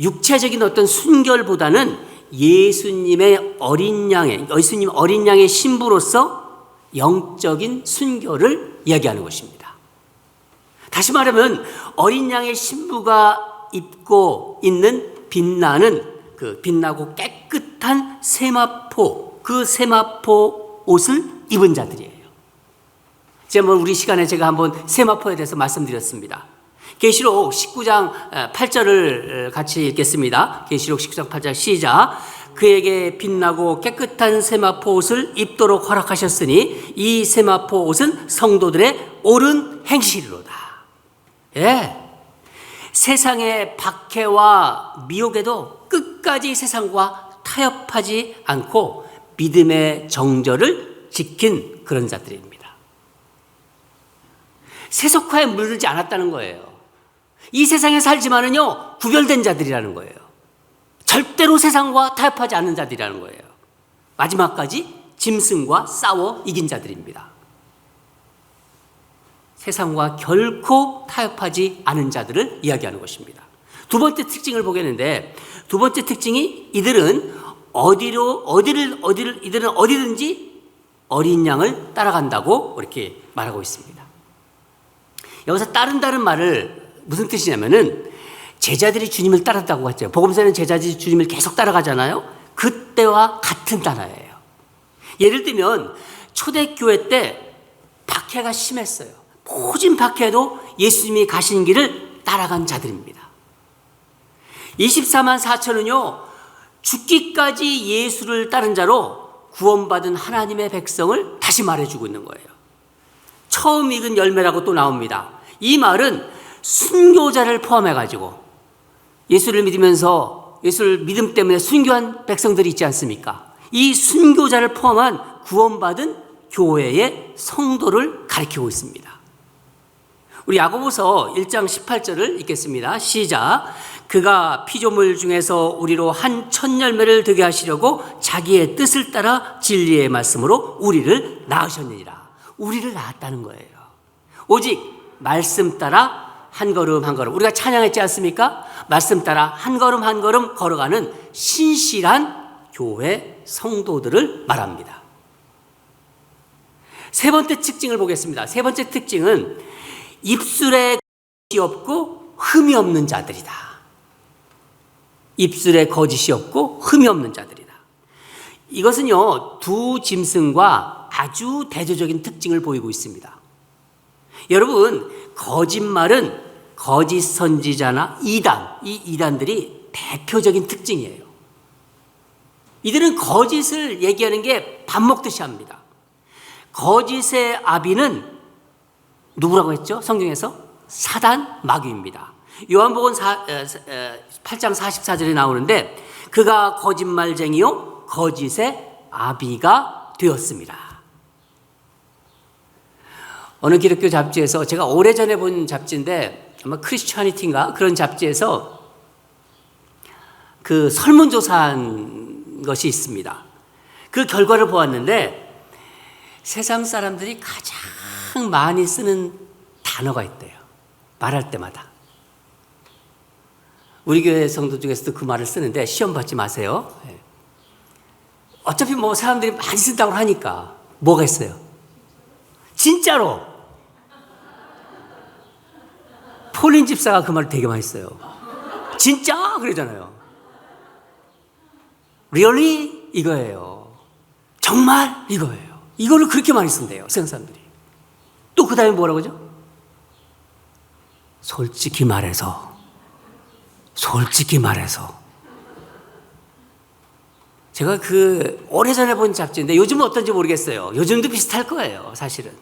육체적인 어떤 순결보다는 예수님 어린 양의 신부로서 영적인 순결을 이야기하는 것입니다. 다시 말하면 어린 양의 신부가 입고 있는 빛나고 깨끗한 세마포, 그 세마포 옷을 입은 자들이에요. 지난번 우리 시간에 제가 한번 세마포에 대해서 말씀드렸습니다. 계시록 19장 8절을 같이 읽겠습니다. 계시록 19장 8절 시작. 그에게 빛나고 깨끗한 세마포 옷을 입도록 허락하셨으니 이 세마포 옷은 성도들의 옳은 행실이로다. 예. 세상의 박해와 미혹에도 끝까지 세상과 타협하지 않고 믿음의 정절을 지킨 그런 자들입니다. 세속화에 물들지 않았다는 거예요. 이 세상에 살지만은요, 구별된 자들이라는 거예요. 절대로 세상과 타협하지 않는 자들이라는 거예요. 마지막까지 짐승과 싸워 이긴 자들입니다. 세상과 결코 타협하지 않은 자들을 이야기하는 것입니다. 두 번째 특징을 보겠는데, 두 번째 특징이 이들은 이들은 어디든지 어린 양을 따라간다고 이렇게 말하고 있습니다. 여기서 따른다는 말을 무슨 뜻이냐면은 제자들이 주님을 따랐다고 했죠. 복음서에는 제자들이 주님을 계속 따라가잖아요. 그때와 같은 단어예요. 예를 들면 초대교회 때 박해가 심했어요. 모진 박해도 예수님이 가신 길을 따라간 자들입니다. 24만 4천은요, 죽기까지 예수를 따른 자로 구원받은 하나님의 백성을 다시 말해주고 있는 거예요. 처음 익은 열매라고 또 나옵니다. 이 말은 순교자를 포함해가지고 예수를 믿으면서 예수를 믿음 때문에 순교한 백성들이 있지 않습니까? 이 순교자를 포함한 구원받은 교회의 성도를 가리키고 있습니다. 우리 야고보서 1장 18절을 읽겠습니다. 시작. 그가 피조물 중에서 우리로 한 첫 열매를 되게 하시려고 자기의 뜻을 따라 진리의 말씀으로 우리를 낳으셨느니라. 우리를 낳았다는 거예요. 오직 말씀 따라 한 걸음 한 걸음, 우리가 찬양했지 않습니까? 말씀 따라 한 걸음 한 걸음 걸어가는 신실한 교회 성도들을 말합니다. 세 번째 특징을 보겠습니다. 세 번째 특징은 입술에 거짓이 없고 흠이 없는 자들이다. 입술에 거짓이 없고 흠이 없는 자들이다. 이것은요, 두 짐승과 아주 대조적인 특징을 보이고 있습니다. 여러분, 거짓말은 거짓 선지자나 이단, 이 이단들이 대표적인 특징이에요. 이들은 거짓을 얘기하는 게 밥 먹듯이 합니다. 거짓의 아비는 누구라고 했죠? 성경에서 사단, 마귀입니다. 요한복음 8장 44절에 나오는데 그가 거짓말쟁이요 거짓의 아비가 되었습니다. 어느 기독교 잡지에서, 제가 오래전에 본 잡지인데 아마 크리스천이티인가 그런 잡지에서 그 설문조사한 것이 있습니다. 그 결과를 보았는데 세상 사람들이 가장 많이 쓰는 단어가 있대요. 말할 때마다. 우리 교회 성도 중에서도 그 말을 쓰는데 시험 받지 마세요. 어차피 뭐 사람들이 많이 쓴다고 하니까 뭐가 있어요? 진짜로. 폴린 집사가 그 말을 되게 많이 써요. 진짜? 그러잖아요. Really? 이거예요. 정말? 이거예요. 이거를 그렇게 많이 쓴대요, 세상 사람들이. 또 그 다음에 뭐라고 하죠? 솔직히 말해서. 제가 그 오래전에 본 잡지인데 요즘은 어떤지 모르겠어요. 요즘도 비슷할 거예요, 사실은.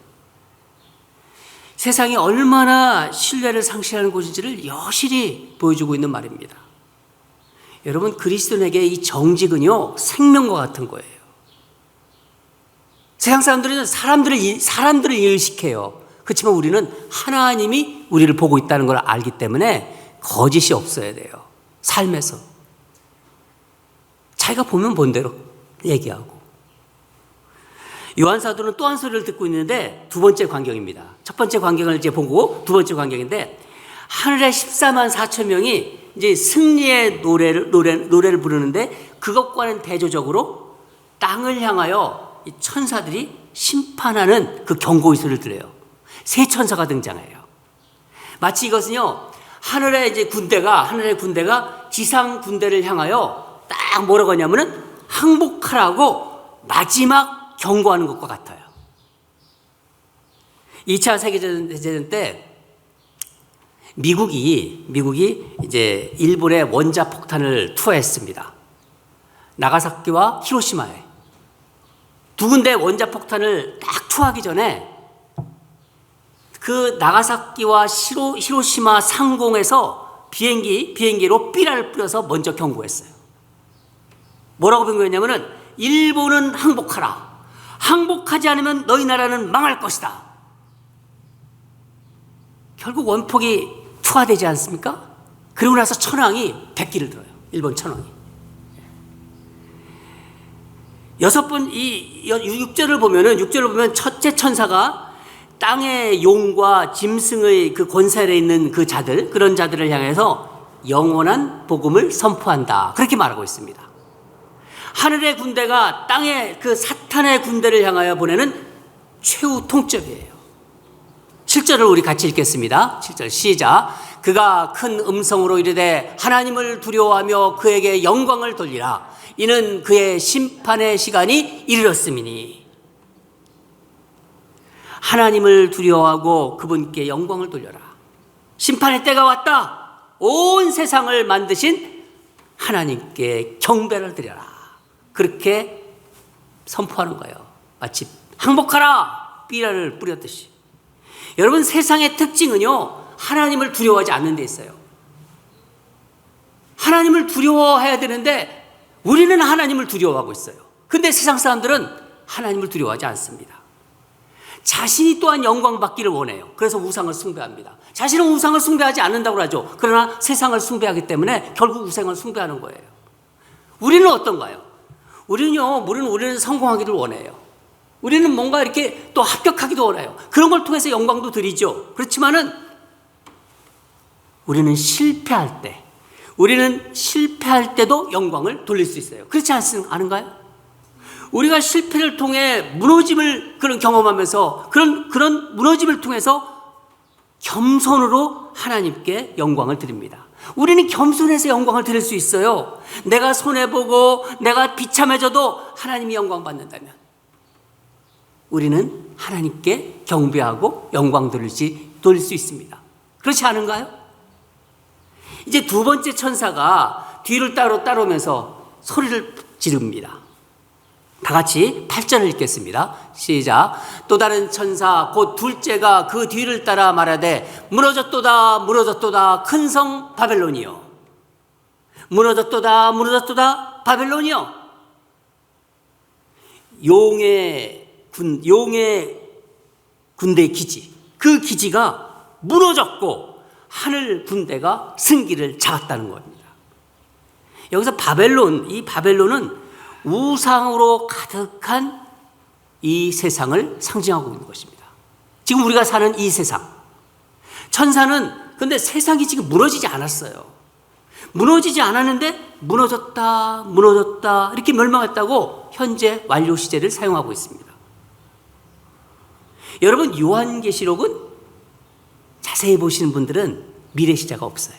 세상이 얼마나 신뢰를 상실하는 곳인지를 여실히 보여주고 있는 말입니다. 여러분, 그리스도인에게 이 정직은요, 생명과 같은 거예요. 세상 사람들은 사람들을 일식해요. 그렇지만 우리는 하나님이 우리를 보고 있다는 걸 알기 때문에 거짓이 없어야 돼요. 삶에서. 자기가 보면 본 대로 얘기하고. 요한 사도는 또 한 소리를 듣고 있는데 두 번째 광경입니다. 첫 번째 광경을 이제 보고 두 번째 광경인데 하늘에 14만 4천 명이 이제 승리의 노래를 부르는데 그것과는 대조적으로 땅을 향하여 이 천사들이 심판하는 그 경고의 소리를 들어요. 세 천사가 등장해요. 마치 이것은요, 하늘의 군대가 지상 군대를 향하여 딱 뭐라고 하냐면은 항복하라고 마지막 경고하는 것과 같아요. 2차 세계대전 때 미국이 이제 일본의 원자 폭탄을 투하했습니다. 나가사키와 히로시마에 두 군데 원자 폭탄을 딱 투하하기 전에 그 나가사키와 히로시마 상공에서 비행기로 삐라를 뿌려서 먼저 경고했어요. 뭐라고 경고했냐면은 일본은 항복하라. 항복하지 않으면 너희 나라는 망할 것이다. 결국 원폭이 투하되지 않습니까? 그리고 나서 천황이 백기를 들어요. 일본 천황이. 6절을 보면 첫째 천사가 땅의 용과 짐승의 그 권세에 있는 그런 자들을 향해서 영원한 복음을 선포한다. 그렇게 말하고 있습니다. 하늘의 군대가 땅의 그 사탄의 군대를 향하여 보내는 최후 통첩이에요. 7절을 우리 같이 읽겠습니다. 7절 시작. 그가 큰 음성으로 이르되 하나님을 두려워하며 그에게 영광을 돌리라. 이는 그의 심판의 시간이 이르렀음이니. 하나님을 두려워하고 그분께 영광을 돌려라. 심판의 때가 왔다. 온 세상을 만드신 하나님께 경배를 드려라. 그렇게 선포하는 거예요. 마치 항복하라 삐라를 뿌렸듯이. 여러분, 세상의 특징은요, 하나님을 두려워하지 않는 데 있어요. 하나님을 두려워해야 되는데 우리는 하나님을 두려워하고 있어요. 근데 세상 사람들은 하나님을 두려워하지 않습니다. 자신이 또한 영광받기를 원해요. 그래서 우상을 숭배합니다. 자신은 우상을 숭배하지 않는다고 하죠. 그러나 세상을 숭배하기 때문에 결국 우상을 숭배하는 거예요. 우리는 어떤가요? 우리는 성공하기를 원해요. 우리는 뭔가 이렇게 또 합격하기도 원해요. 그런 걸 통해서 영광도 드리죠. 그렇지만은 우리는 실패할 때도 영광을 돌릴 수 있어요. 그렇지 않은가요? 우리가 실패를 통해 무너짐을 경험하면서 그런 무너짐을 통해서 겸손으로 하나님께 영광을 드립니다. 우리는 겸손해서 영광을 드릴 수 있어요. 내가 손해보고 내가 비참해져도 하나님이 영광 받는다면 우리는 하나님께 경배하고 영광 돌릴 수 있습니다. 그렇지 않은가요? 이제 두 번째 천사가 뒤를 따라오면서 소리를 지릅니다. 다 같이 8절을 읽겠습니다. 시작. 또 다른 천사 곧 둘째가 그 뒤를 따라 말하되 무너졌도다 무너졌도다 큰 성 바벨론이여. 무너졌도다 무너졌도다 바벨론이여. 용의 군대 기지, 그 기지가 무너졌고 하늘 군대가 승기를 잡았다는 겁니다. 여기서 이 바벨론은 우상으로 가득한 이 세상을 상징하고 있는 것입니다. 지금 우리가 사는 이 세상. 천사는 근데 세상이 지금 무너지지 않았어요. 무너지지 않았는데 무너졌다 이렇게 멸망했다고 현재 완료 시제를 사용하고 있습니다. 여러분, 요한계시록은 자세히 보시는 분들은 미래 시제가 없어요.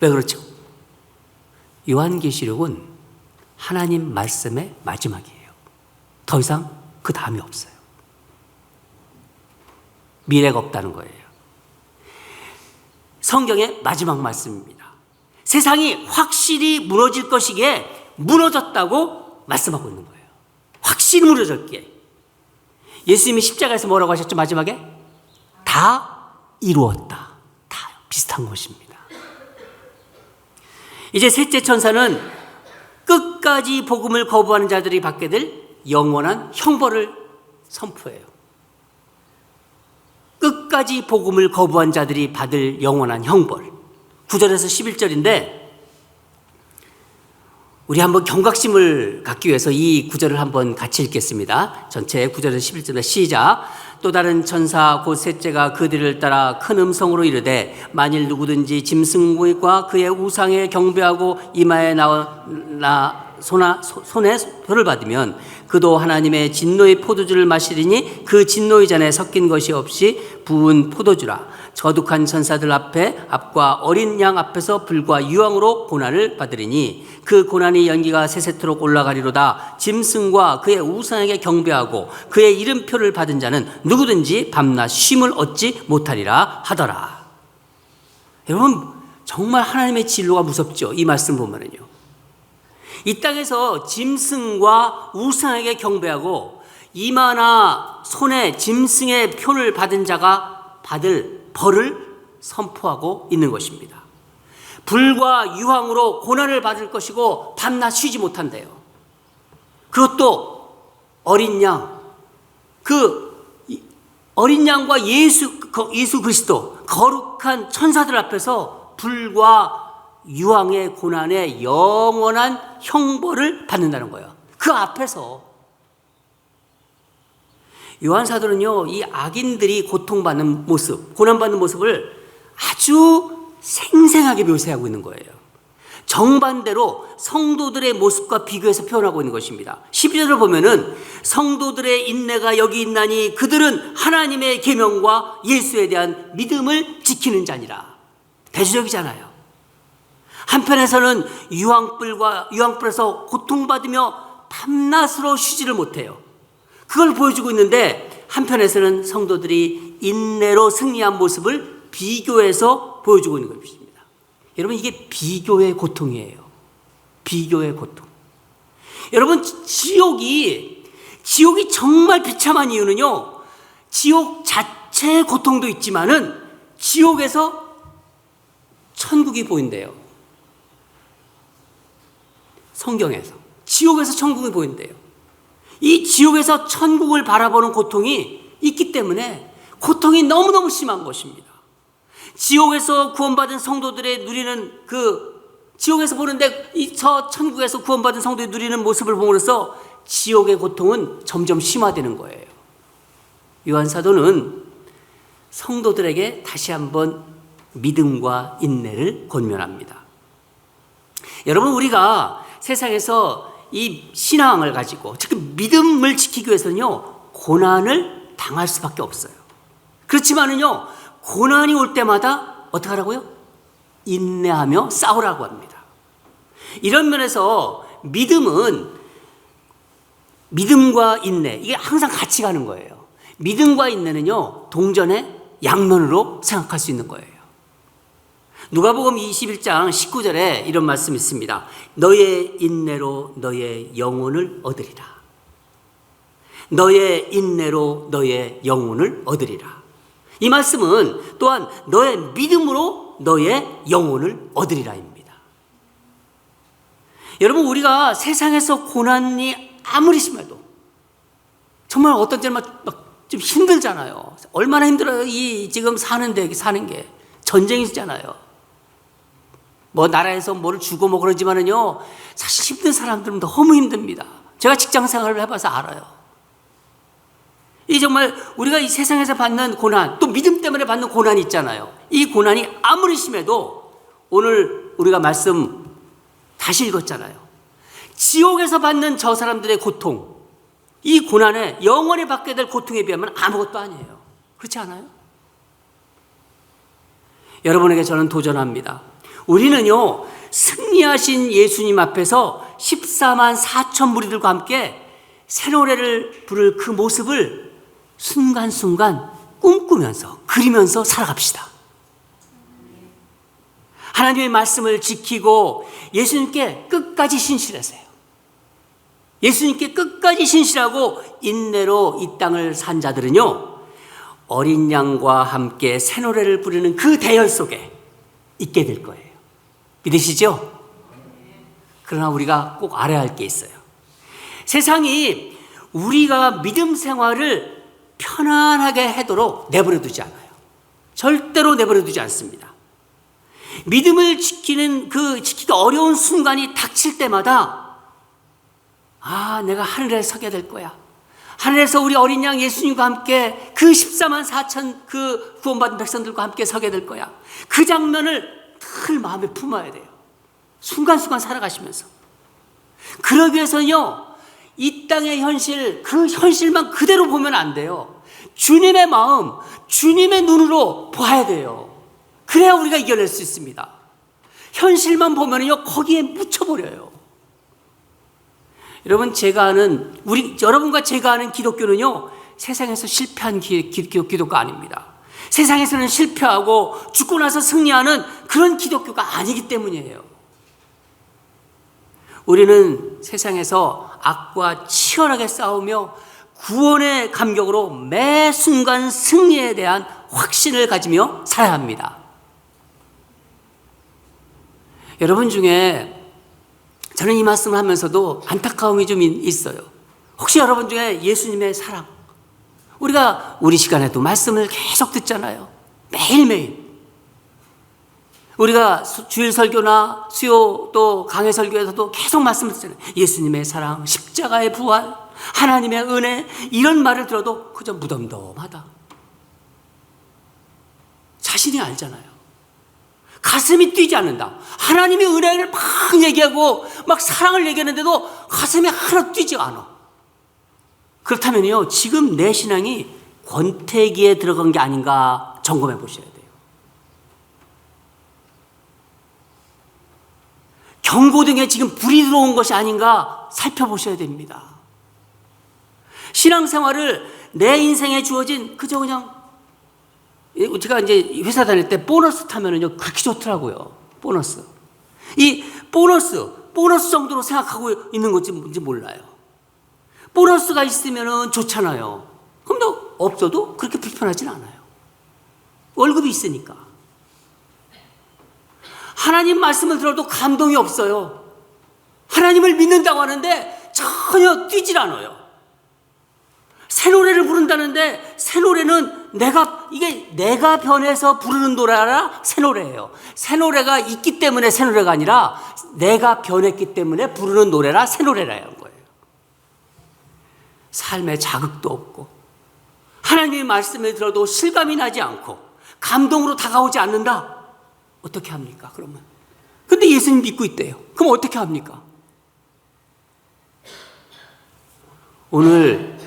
왜 그렇죠? 요한계시록은 하나님 말씀의 마지막이에요. 더 이상 그 다음이 없어요. 미래가 없다는 거예요. 성경의 마지막 말씀입니다. 세상이 확실히 무너질 것이기에 무너졌다고 말씀하고 있는 거예요. 확실히 무너졌기에. 예수님이 십자가에서 뭐라고 하셨죠? 마지막에? 다 이루었다. 다 비슷한 것입니다. 이제 셋째 천사는 끝까지 복음을 거부하는 자들이 받게 될 영원한 형벌을 선포해요. 끝까지 복음을 거부한 자들이 받을 영원한 형벌. 9절에서 11절인데 우리 한번 경각심을 갖기 위해서 이 9절을 한번 같이 읽겠습니다. 전체 9절에서 11절에 시작. 또 다른 천사 곧 셋째가 그 뒤를 따라 큰 음성으로 이르되 만일 누구든지 짐승과 그의 우상에 경배하고 이마에 손에 표를 받으면 그도 하나님의 진노의 포도주를 마시리니 그 진노의 잔에 섞인 것이 없이 부은 포도주라. 거룩한 천사들 앞과 어린 양 앞에서 불과 유황으로 고난을 받으리니 그 고난이 연기가 세세토록 올라가리로다. 짐승과 그의 우상에게 경배하고 그의 이름표를 받은 자는 누구든지 밤낮 쉼을 얻지 못하리라 하더라. 여러분, 정말 하나님의 진로가 무섭죠. 이 말씀 보면은요, 이 땅에서 짐승과 우상에게 경배하고 이마나 손에 짐승의 표를 받은 자가 받을 벌을 선포하고 있는 것입니다. 불과 유황으로 고난을 받을 것이고 밤낮 쉬지 못한대요. 그것도 어린 양, 그 어린 양과 예수 그리스도 거룩한 천사들 앞에서 불과 유황의 고난의 영원한 형벌을 받는다는 거예요. 그 앞에서 요한 사도는요, 이 악인들이 고통받는 모습, 고난받는 모습을 아주 생생하게 묘사하고 있는 거예요. 정반대로 성도들의 모습과 비교해서 표현하고 있는 것입니다. 12절을 보면은 성도들의 인내가 여기 있나니 그들은 하나님의 계명과 예수에 대한 믿음을 지키는 자니라. 대조적이잖아요. 한편에서는 유황불에서 고통받으며 밤낮으로 쉬지를 못해요. 그걸 보여주고 있는데 한편에서는 성도들이 인내로 승리한 모습을 비교해서 보여주고 있는 것입니다. 여러분, 이게 비교의 고통이에요. 비교의 고통. 여러분, 지옥이 정말 비참한 이유는요, 지옥 자체의 고통도 있지만은 지옥에서 천국이 보인대요. 성경에서 지옥에서 천국이 보인대요. 이 지옥에서 천국을 바라보는 고통이 있기 때문에 고통이 너무너무 심한 것입니다. 지옥에서 구원받은 성도들의 누리는 지옥에서 보는데 저 천국에서 구원받은 성도들이 누리는 모습을 보므로써 지옥의 고통은 점점 심화되는 거예요. 요한 사도는 성도들에게 다시 한번 믿음과 인내를 권면합니다. 여러분, 우리가 세상에서 이 신앙을 가지고, 특히 믿음을 지키기 위해서는요, 고난을 당할 수밖에 없어요. 그렇지만은요, 고난이 올 때마다 어떻게 하라고요? 인내하며 싸우라고 합니다. 이런 면에서 믿음과 인내, 이게 항상 같이 가는 거예요. 믿음과 인내는요, 동전의 양면으로 생각할 수 있는 거예요. 누가복음 21장 19절에 이런 말씀이 있습니다. 너의 인내로 너의 영혼을 얻으리라. 너의 인내로 너의 영혼을 얻으리라. 이 말씀은 또한 너의 믿음으로 너의 영혼을 얻으리라입니다. 여러분, 우리가 세상에서 고난이 아무리 심해도 정말 어떤 때는 막 좀 힘들잖아요. 얼마나 힘들어요. 이 지금 사는 게 전쟁이잖아요. 뭐 나라에서 뭐를 주고 뭐 그러지만은요, 사실 힘든 사람들은 너무 힘듭니다. 제가 직장 생활을 해봐서 알아요. 이 정말 우리가 이 세상에서 받는 고난, 또 믿음 때문에 받는 고난이 있잖아요. 이 고난이 아무리 심해도 오늘 우리가 말씀 다시 읽었잖아요. 지옥에서 받는 저 사람들의 고통, 이 고난에 영원히 받게 될 고통에 비하면 아무것도 아니에요. 그렇지 않아요? 여러분에게 저는 도전합니다. 우리는요, 승리하신 예수님 앞에서 14만 4천 무리들과 함께 새 노래를 부를 그 모습을 순간순간 꿈꾸면서 그리면서 살아갑시다. 하나님의 말씀을 지키고 예수님께 끝까지 신실하세요. 예수님께 끝까지 신실하고 인내로 이 땅을 산 자들은요, 어린 양과 함께 새 노래를 부르는 그 대열 속에 있게 될 거예요. 믿으시죠? 그러나 우리가 꼭 알아야 할 게 있어요. 세상이 우리가 믿음 생활을 편안하게 하도록 내버려 두지 않아요. 절대로 내버려 두지 않습니다. 믿음을 지키기 어려운 순간이 닥칠 때마다 내가 하늘에 서게 될 거야. 하늘에서 우리 어린 양 예수님과 함께 그 14만 4천 그 구원받은 백성들과 함께 서게 될 거야. 그 장면을 늘 마음에 품어야 돼요. 순간순간 살아가시면서. 그러기 위해서는요, 이 땅의 현실, 그 현실만 그대로 보면 안 돼요. 주님의 마음, 주님의 눈으로 봐야 돼요. 그래야 우리가 이겨낼 수 있습니다. 현실만 보면요, 거기에 묻혀버려요. 여러분, 여러분과 제가 아는 기독교는요, 세상에서 실패한 기독교가 아닙니다. 세상에서는 실패하고 죽고 나서 승리하는 그런 기독교가 아니기 때문이에요. 우리는 세상에서 악과 치열하게 싸우며 구원의 감격으로 매 순간 승리에 대한 확신을 가지며 살아야 합니다. 여러분 중에 저는 이 말씀을 하면서도 안타까움이 좀 있어요. 혹시 여러분 중에 예수님의 사랑, 우리가 우리 시간에도 말씀을 계속 듣잖아요. 매일매일. 우리가 주일 설교나 수요 또 강해 설교에서도 계속 말씀을 듣잖아요. 예수님의 사랑, 십자가의 부활, 하나님의 은혜, 이런 말을 들어도 그저 무덤덤하다. 자신이 알잖아요. 가슴이 뛰지 않는다. 하나님의 은혜를 막 얘기하고 막 사랑을 얘기하는데도 가슴이 하나 뛰지가 않아. 그렇다면요, 지금 내 신앙이 권태기에 들어간 게 아닌가 점검해 보셔야 돼요. 경고등에 지금 불이 들어온 것이 아닌가 살펴보셔야 됩니다. 신앙생활을 내 인생에 주어진 그저 그냥, 제가 이제 회사 다닐 때 보너스 타면은요 그렇게 좋더라고요. 보너스. 이 보너스 정도로 생각하고 있는 건지 몰라요. 보너스가 있으면은 좋잖아요. 그럼 또 없어도 그렇게 불편하진 않아요. 월급이 있으니까. 하나님 말씀을 들어도 감동이 없어요. 하나님을 믿는다고 하는데 전혀 뛰질 않아요. 새 노래를 부른다는데 새 노래는 내가 변해서 부르는 노래라 새 노래예요. 새 노래가 있기 때문에 새 노래가 아니라 내가 변했기 때문에 부르는 노래라 새 노래라는 거예요. 삶에 자극도 없고 하나님의 말씀을 들어도 실감이 나지 않고 감동으로 다가오지 않는다. 어떻게 합니까? 그러면. 근데 예수님 믿고 있대요. 그럼 어떻게 합니까? 오늘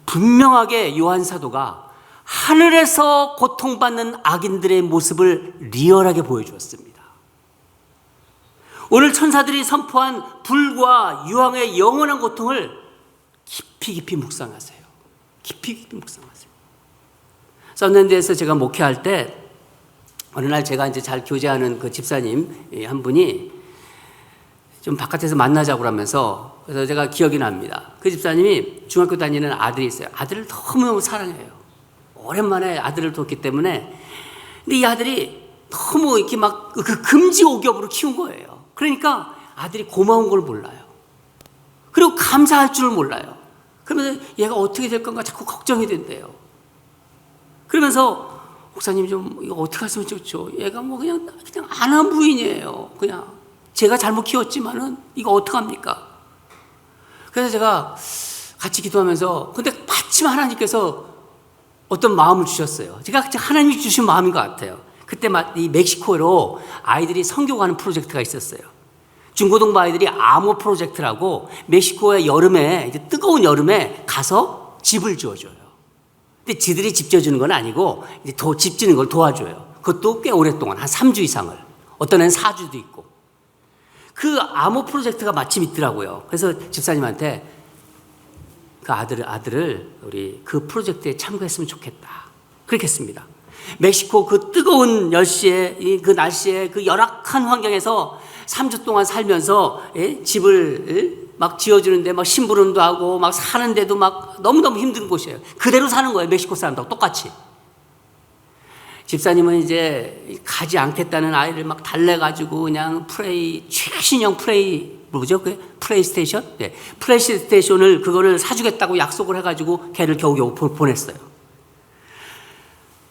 분명하게 요한 사도가 하늘에서 고통받는 악인들의 모습을 리얼하게 보여주었습니다. 오늘 천사들이 선포한 불과 유황의 영원한 고통을 깊이 묵상하세요. 깊이 묵상하세요. 썬랜드에서 제가 목회할 때 어느 날 제가 이제 잘 교제하는 그 집사님 한 분이 좀 바깥에서 만나자고 하면서, 그래서 제가 기억이 납니다. 그 집사님이 중학교 다니는 아들이 있어요. 아들을 너무너무 사랑해요. 오랜만에 아들을 뒀기 때문에. 근데 이 아들이 너무 이렇게 막 그 금지옥엽으로 키운 거예요. 그러니까 아들이 고마운 걸 몰라요. 그리고 감사할 줄을 몰라요. 그러면서 얘가 어떻게 될 건가 자꾸 걱정이 된대요. 그러면서 목사님 좀 이거 어떻게 하시면 좋죠? 얘가 뭐 그냥 안한 부인이에요. 그냥 제가 잘못 키웠지만은 이거 어떡합니까? 그래서 제가 같이 기도하면서, 근데 마침 하나님께서 어떤 마음을 주셨어요. 제가 하나님이 주신 마음인 것 같아요. 그때 이 멕시코로 아이들이 선교 가는 프로젝트가 있었어요. 중고등부 아이들이 아모 프로젝트라고 멕시코의 여름에, 이제 뜨거운 여름에 가서 집을 지어줘요. 근데 지들이 집 지어주는 건 아니고 이제 집 짓는 걸 도와줘요. 그것도 꽤 오랫동안, 한 3주 이상을. 어떤 애는 4주도 있고. 그 아모 프로젝트가 마침 있더라고요. 그래서 집사님한테 그 아들을 우리 그 프로젝트에 참가했으면 좋겠다. 그렇게 했습니다. 멕시코 그 뜨거운 그 날씨에 그 열악한 환경에서 3주 동안 살면서 집을 막 지어주는데 막 심부름도 하고 막 사는데도 막 너무너무 힘든 곳이에요. 그대로 사는 거예요. 멕시코 사람들하고 똑같이. 집사님은 이제 가지 않겠다는 아이를 막 달래가지고 그냥 최신형 뭐죠? 플레이스테이션? 네. 플레이스테이션을 그거를 사주겠다고 약속을 해가지고 걔를 겨우겨우 보냈어요.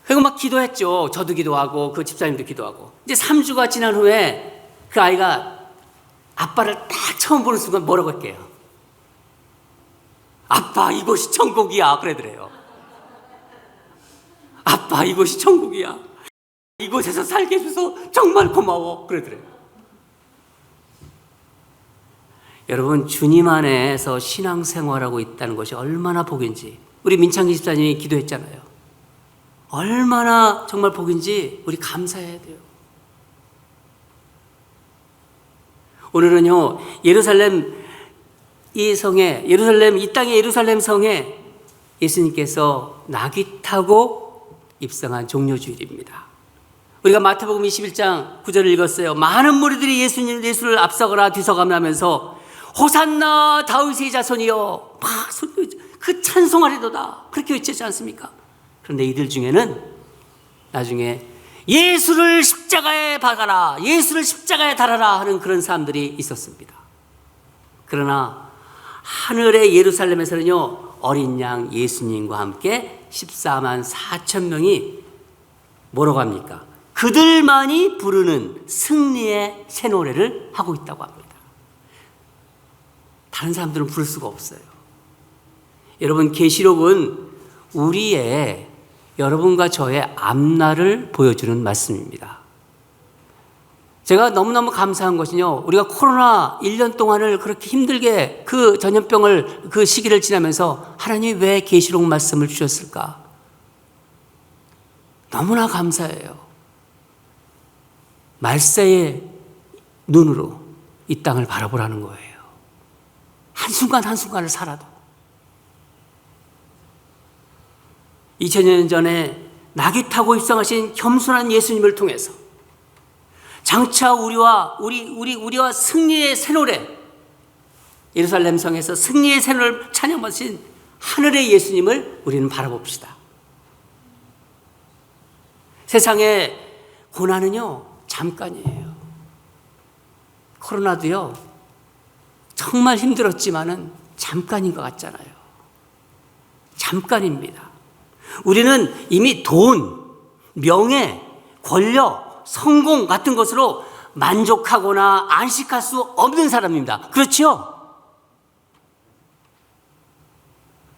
그리고 막 기도했죠. 저도 기도하고 그 집사님도 기도하고. 이제 3주가 지난 후에 그 아이가 아빠를 딱 처음 보는 순간 뭐라고 할게요? 아빠, 이곳이 천국이야. 그러더래요. 아빠, 이곳이 천국이야. 이곳에서 살게 해줘서 정말 고마워. 그러더래요. 여러분, 주님 안에서 신앙생활하고 있다는 것이 얼마나 복인지 우리 민창기 집사님이 기도했잖아요. 얼마나 정말 복인지 우리 감사해야 돼요. 오늘은요, 이 땅의 예루살렘 성에 예수님께서 낙이 타고 입성한 종료주일입니다. 우리가 마태복음 21장 9절을 읽었어요. 많은 무리들이 예수를 앞서거나 뒤서가며 하면서 호산나 다윗의 자손이여, 막 그 찬송하리도다, 그렇게 외치지 않습니까? 그런데 이들 중에는 나중에 예수를 십자가에 박아라, 예수를 십자가에 달아라 하는 그런 사람들이 있었습니다. 그러나 하늘의 예루살렘에서는요, 어린 양 예수님과 함께 14만 4천 명이 뭐라고 합니까? 그들만이 부르는 승리의 새 노래를 하고 있다고 합니다. 다른 사람들은 부를 수가 없어요. 여러분, 계시록은 우리의, 여러분과 저의 앞날을 보여주는 말씀입니다. 제가 너무너무 감사한 것은요, 우리가 코로나 1년 동안을 그렇게 힘들게 그 전염병을 그 시기를 지나면서 하나님이 왜 계시록 말씀을 주셨을까? 너무나 감사해요. 말세의 눈으로 이 땅을 바라보라는 거예요. 한순간 한순간을 살아도. 2000년 전에 낙이 타고 입성하신 겸손한 예수님을 통해서 장차 우리와 승리의 새노래, 예루살렘 성에서 승리의 새노래를 찬양하신 하늘의 예수님을 우리는 바라봅시다. 세상의 고난은요, 잠깐이에요. 코로나도요, 정말 힘들었지만은 잠깐인 것 같잖아요. 잠깐입니다. 우리는 이미 돈, 명예, 권력, 성공 같은 것으로 만족하거나 안식할 수 없는 사람입니다. 그렇죠?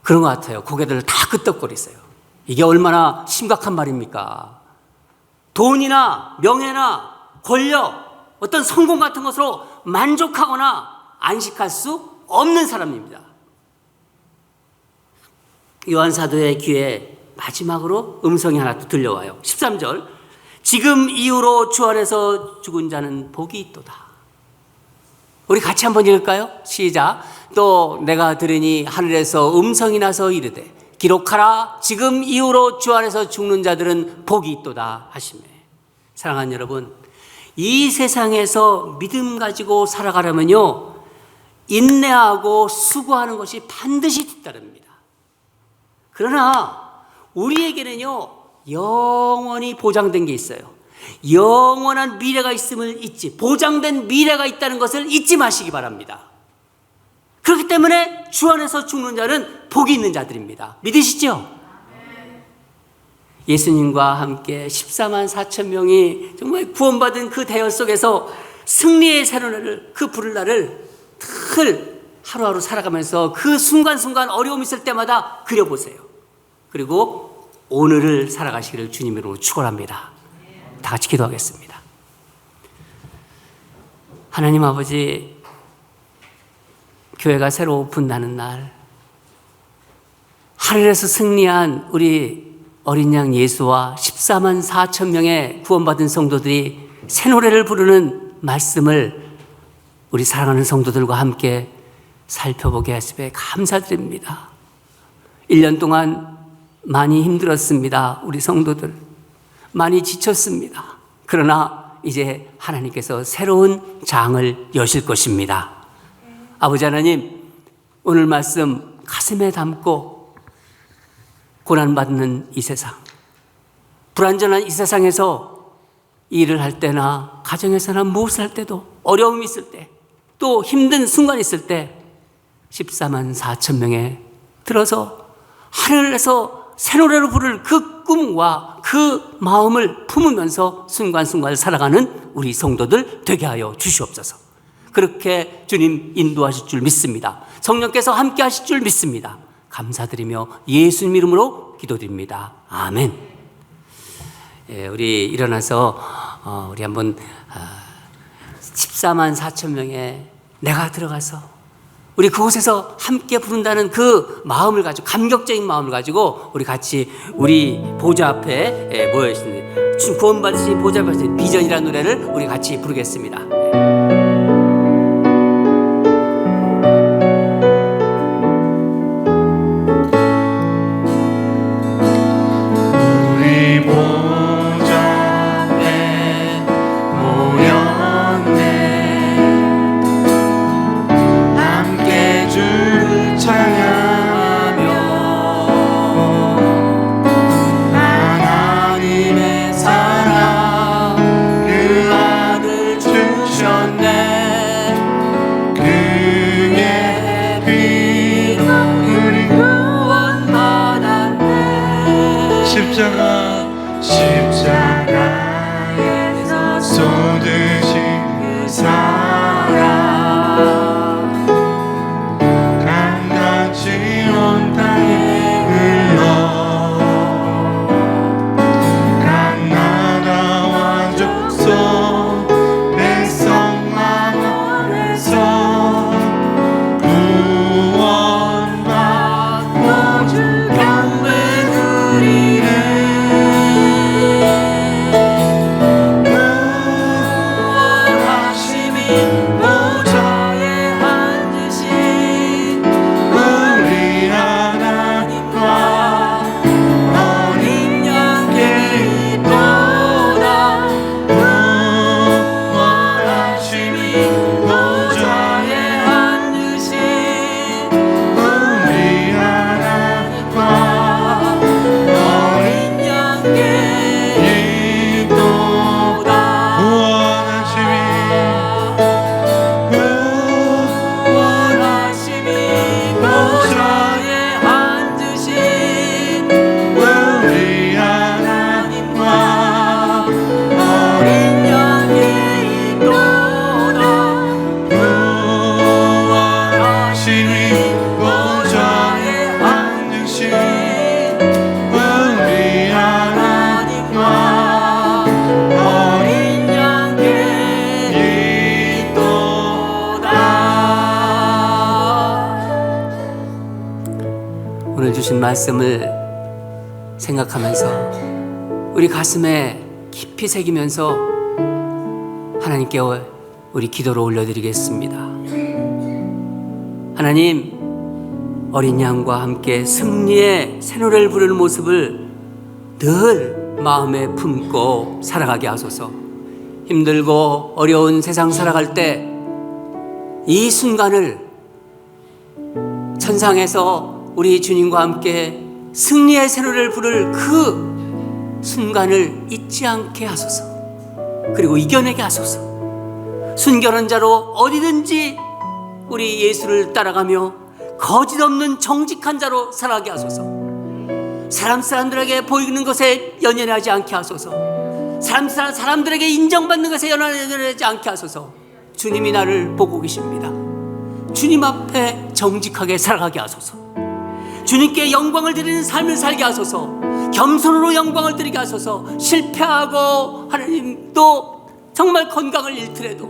그런 것 같아요. 고개들을 다 끄덕거리세요. 이게 얼마나 심각한 말입니까? 돈이나 명예나 권력, 어떤 성공 같은 것으로 만족하거나 안식할 수 없는 사람입니다. 요한 사도의 귀에 마지막으로 음성이 하나 또 들려와요. 13절. 지금 이후로 주 안에서 죽은 자는 복이 있도다. 우리 같이 한번 읽을까요? 시작. 또 내가 들으니 하늘에서 음성이 나서 이르되 기록하라. 지금 이후로 주 안에서 죽는 자들은 복이 있도다 하시매. 사랑하는 여러분, 이 세상에서 믿음 가지고 살아가려면요, 인내하고 수고하는 것이 반드시 뒤따릅니다. 그러나 우리에게는요, 영원히 보장된 게 있어요. 영원한 미래가 있음을 잊지, 보장된 미래가 있다는 것을 잊지 마시기 바랍니다. 그렇기 때문에 주 안에서 죽는 자는 복이 있는 자들입니다. 믿으시죠? 예수님과 함께 14만 4천 명이 정말 구원받은 그 대열 속에서 승리의 새로날을, 그 부를 날을 늘 하루하루 살아가면서 그 순간순간 어려움이 있을 때마다 그려보세요. 그리고 오늘을 살아가시기를 주님으로 축원합니다. 다 같이 기도하겠습니다. 하나님 아버지, 교회가 새로 오픈하는 날, 하늘에서 승리한 우리 어린 양 예수와 14만 4천 명의 구원받은 성도들이 새 노래를 부르는 말씀을 우리 사랑하는 성도들과 함께 살펴보게 하시며 감사드립니다. 1년 동안 많이 힘들었습니다. 우리 성도들 많이 지쳤습니다. 그러나 이제 하나님께서 새로운 장을 여실 것입니다. 아버지 하나님, 오늘 말씀 가슴에 담고 고난받는 이 세상, 불완전한 이 세상에서 일을 할 때나 가정에서나 무엇을 할 때도 어려움이 있을 때, 또 힘든 순간이 있을 때 14만 4천 명에 들어서 하늘에서 새 노래로 부를 그 꿈과 그 마음을 품으면서 순간순간 살아가는 우리 성도들 되게 하여 주시옵소서. 그렇게 주님 인도하실 줄 믿습니다. 성령께서 함께 하실 줄 믿습니다. 감사드리며 예수님 이름으로 기도드립니다. 아멘. 예, 우리 일어나서 우리 한번 14만 4천 명에 내가 들어가서 우리 그곳에서 함께 부른다는 그 마음을 가지고, 감격적인 마음을 가지고 우리 같이 우리 보좌 앞에 모여 있습니다. 구원받으신 보좌 앞에 비전이라는 노래를 우리 같이 부르겠습니다. 우리 보좌 앞에 모였네. 함께 주를 찬양하며 하나님의 사랑 그 아들 주셨네. 그의 피로 우리 구원받았네. 십자가에서 쏟으신 그 사랑 강같이 온 땅에 흘러 강나라와 족속 내 주신 말씀을 생각하면서 우리 가슴에 깊이 새기면서 하나님께 우리 기도를 올려드리겠습니다. 하나님, 어린 양과 함께 승리의 새노래를 부르는 모습을 늘 마음에 품고 살아가게 하소서. 힘들고 어려운 세상 살아갈 때 이 순간을 천상에서 우리 주님과 함께 승리의 새노래를 부를 그 순간을 잊지 않게 하소서. 그리고 이겨내게 하소서. 순결한 자로 어디든지 우리 예수를 따라가며 거짓 없는 정직한 자로 살아가게 하소서. 사람들에게 보이는 것에 연연하지 않게 하소서. 사람들에게 인정받는 것에 연연하지 않게 하소서. 주님이 나를 보고 계십니다. 주님 앞에 정직하게 살아가게 하소서. 주님께 영광을 드리는 삶을 살게 하소서. 겸손으로 영광을 드리게 하소서. 실패하고 하나님도 정말 건강을 잃더라도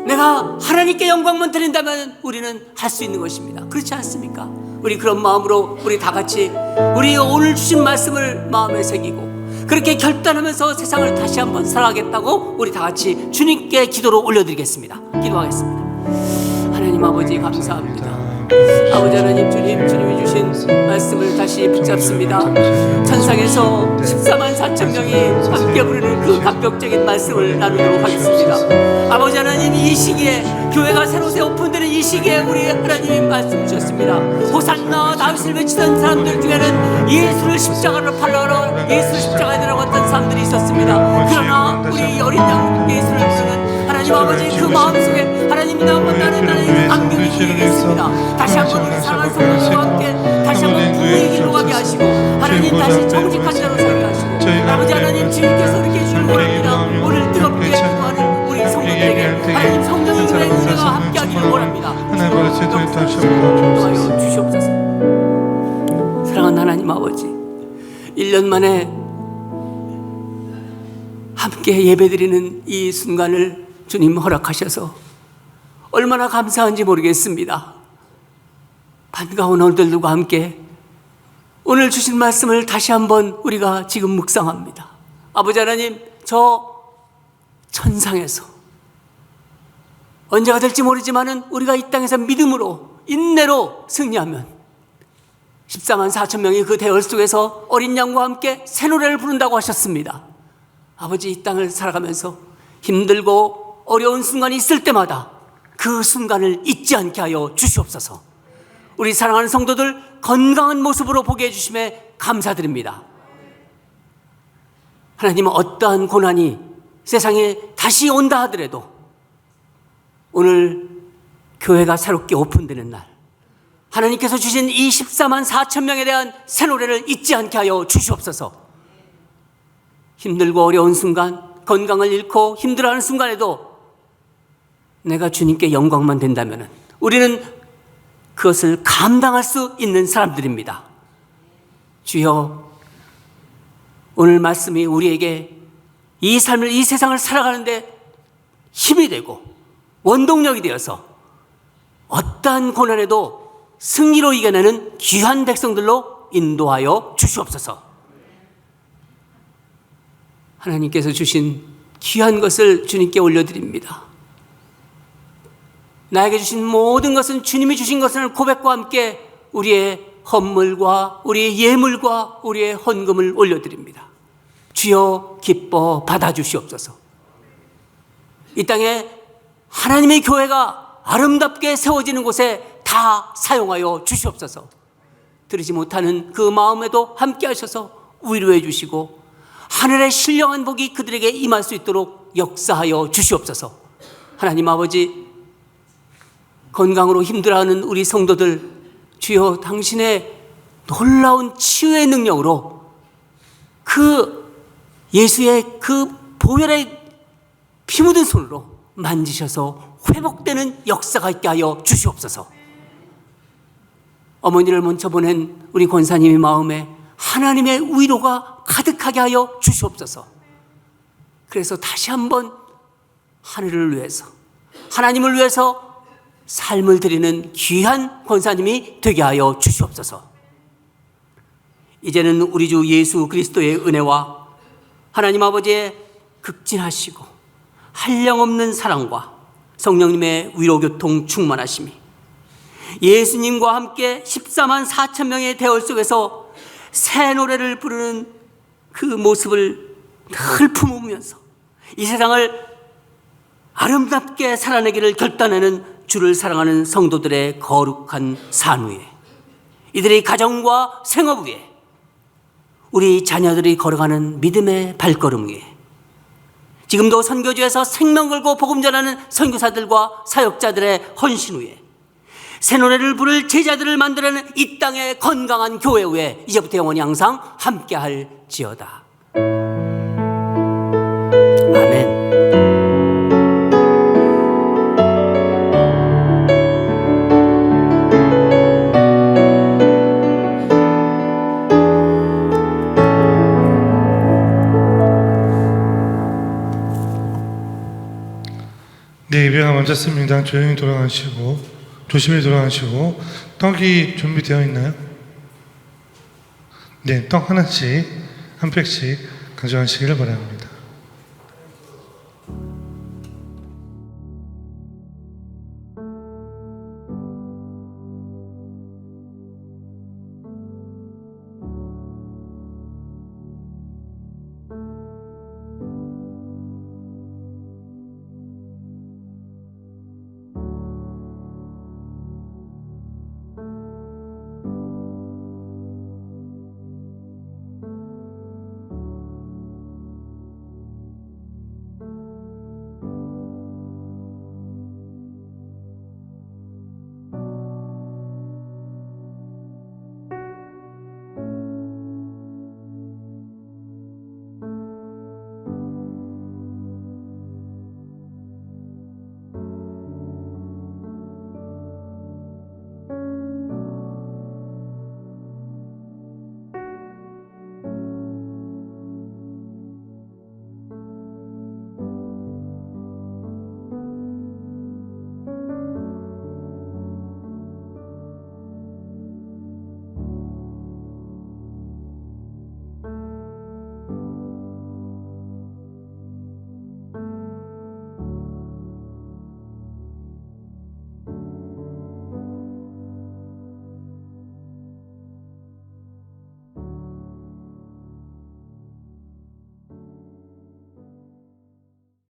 내가 하나님께 영광만 드린다면 우리는 할 수 있는 것입니다. 그렇지 않습니까? 우리 그런 마음으로 우리 다 같이 우리 오늘 주신 말씀을 마음에 새기고 그렇게 결단하면서 세상을 다시 한번 살아가겠다고 우리 다 같이 주님께 기도로 올려드리겠습니다. 기도하겠습니다. 하나님 아버지 감사합니다. 아버지 하나님, 주님이 주신 말씀을 다시 붙잡습니다. 천상에서 14만 4천 명이 함께 부르는 그 감격적인 말씀을 나누도록 하겠습니다. 아버지 하나님, 이 시기에 교회가 새로 오픈되는 이 시기에 우리 하나님이 말씀 주셨습니다. 호산나 다윗을 외치던 사람들 중에는 예수를 십자가로 팔러 예수를 십자가에 들어갔던 사람들이 있었습니다. 그러나 우리 어린 양 예수를 부르는 하나님 아버지 그 마음속에 하나님이 나는 감격이 있습니다. 다시 한번 우리 사랑하는 성도들과 함께 다시 한번 부부의 길로 가게 하시고 하나님 다시 정직한 자로 살게 하시고 아버지 하나님, 주님께서 이렇게 주는 원합니다. 오늘 뜨겁게 기도하는 우리 성도들에게 하나님 성령의 은혜가 함께하기를 원합니다. 도와여 주시옵소서. 사랑하는 하나님 아버지, 1년 만에 함께 예배드리는 이 순간을 주님 허락하셔서 얼마나 감사한지 모르겠습니다. 반가운 어른들과 함께 오늘 주신 말씀을 다시 한번 우리가 지금 묵상합니다. 아버지 하나님, 저 천상에서 언제가 될지 모르지만은 우리가 이 땅에서 믿음으로 인내로 승리하면 14만 4천 명이 그 대열 속에서 어린 양과 함께 새 노래를 부른다고 하셨습니다. 아버지, 이 땅을 살아가면서 힘들고 어려운 순간이 있을 때마다 그 순간을 잊지 않게 하여 주시옵소서. 우리 사랑하는 성도들 건강한 모습으로 보게 해주심에 감사드립니다. 하나님은 어떠한 고난이 세상에 다시 온다 하더라도 오늘 교회가 새롭게 오픈되는 날, 하나님께서 주신 이 14만 4천 명에 대한 새 노래를 잊지 않게 하여 주시옵소서. 힘들고 어려운 순간, 건강을 잃고 힘들어하는 순간에도 내가 주님께 영광만 된다면 우리는 그것을 감당할 수 있는 사람들입니다. 주여, 오늘 말씀이 우리에게 이 삶을, 이 세상을 살아가는데 힘이 되고 원동력이 되어서 어떠한 고난에도 승리로 이겨내는 귀한 백성들로 인도하여 주시옵소서. 하나님께서 주신 귀한 것을 주님께 올려드립니다. 나에게 주신 모든 것은 주님이 주신 것을 고백과 함께 우리의 헌물과 우리의 예물과 우리의 헌금을 올려드립니다. 주여, 기뻐 받아주시옵소서. 이 땅에 하나님의 교회가 아름답게 세워지는 곳에 다 사용하여 주시옵소서. 들으지 못하는 그 마음에도 함께 하셔서 위로해 주시고 하늘의 신령한 복이 그들에게 임할 수 있도록 역사하여 주시옵소서. 하나님 아버지, 건강으로 힘들어하는 우리 성도들, 주여 당신의 놀라운 치유의 능력으로 그 예수의 그 보혈의 피 묻은 손으로 만지셔서 회복되는 역사가 있게 하여 주시옵소서. 어머니를 먼저 보낸 우리 권사님의 마음에 하나님의 위로가 가득하게 하여 주시옵소서. 그래서 다시 한번 하늘을 위해서, 하나님을 위해서 삶을 드리는 귀한 권사님이 되게 하여 주시옵소서. 이제는 우리 주 예수 그리스도의 은혜와 하나님 아버지의 극진하시고 한량없는 사랑과 성령님의 위로교통 충만하심이 예수님과 함께 14만 4천 명의 대열 속에서 새 노래를 부르는 그 모습을 늘 품으면서 이 세상을 아름답게 살아내기를 결단하는 주를 사랑하는 성도들의 거룩한 산 위에, 이들의 가정과 생업 위에, 우리 자녀들이 걸어가는 믿음의 발걸음 위에, 지금도 선교지에서 생명 걸고 복음 전하는 선교사들과 사역자들의 헌신 위에, 새 노래를 부를 제자들을 만들어내는 이 땅의 건강한 교회 위에 이제부터 영원히 항상 함께할지어다. 아멘. 네, 예배가 마쳤습니다. 조용히 돌아가시고 조심히 돌아가시고 떡이 준비되어 있나요? 네, 떡 하나씩 한 팩씩 가져가시기를 바랍니다.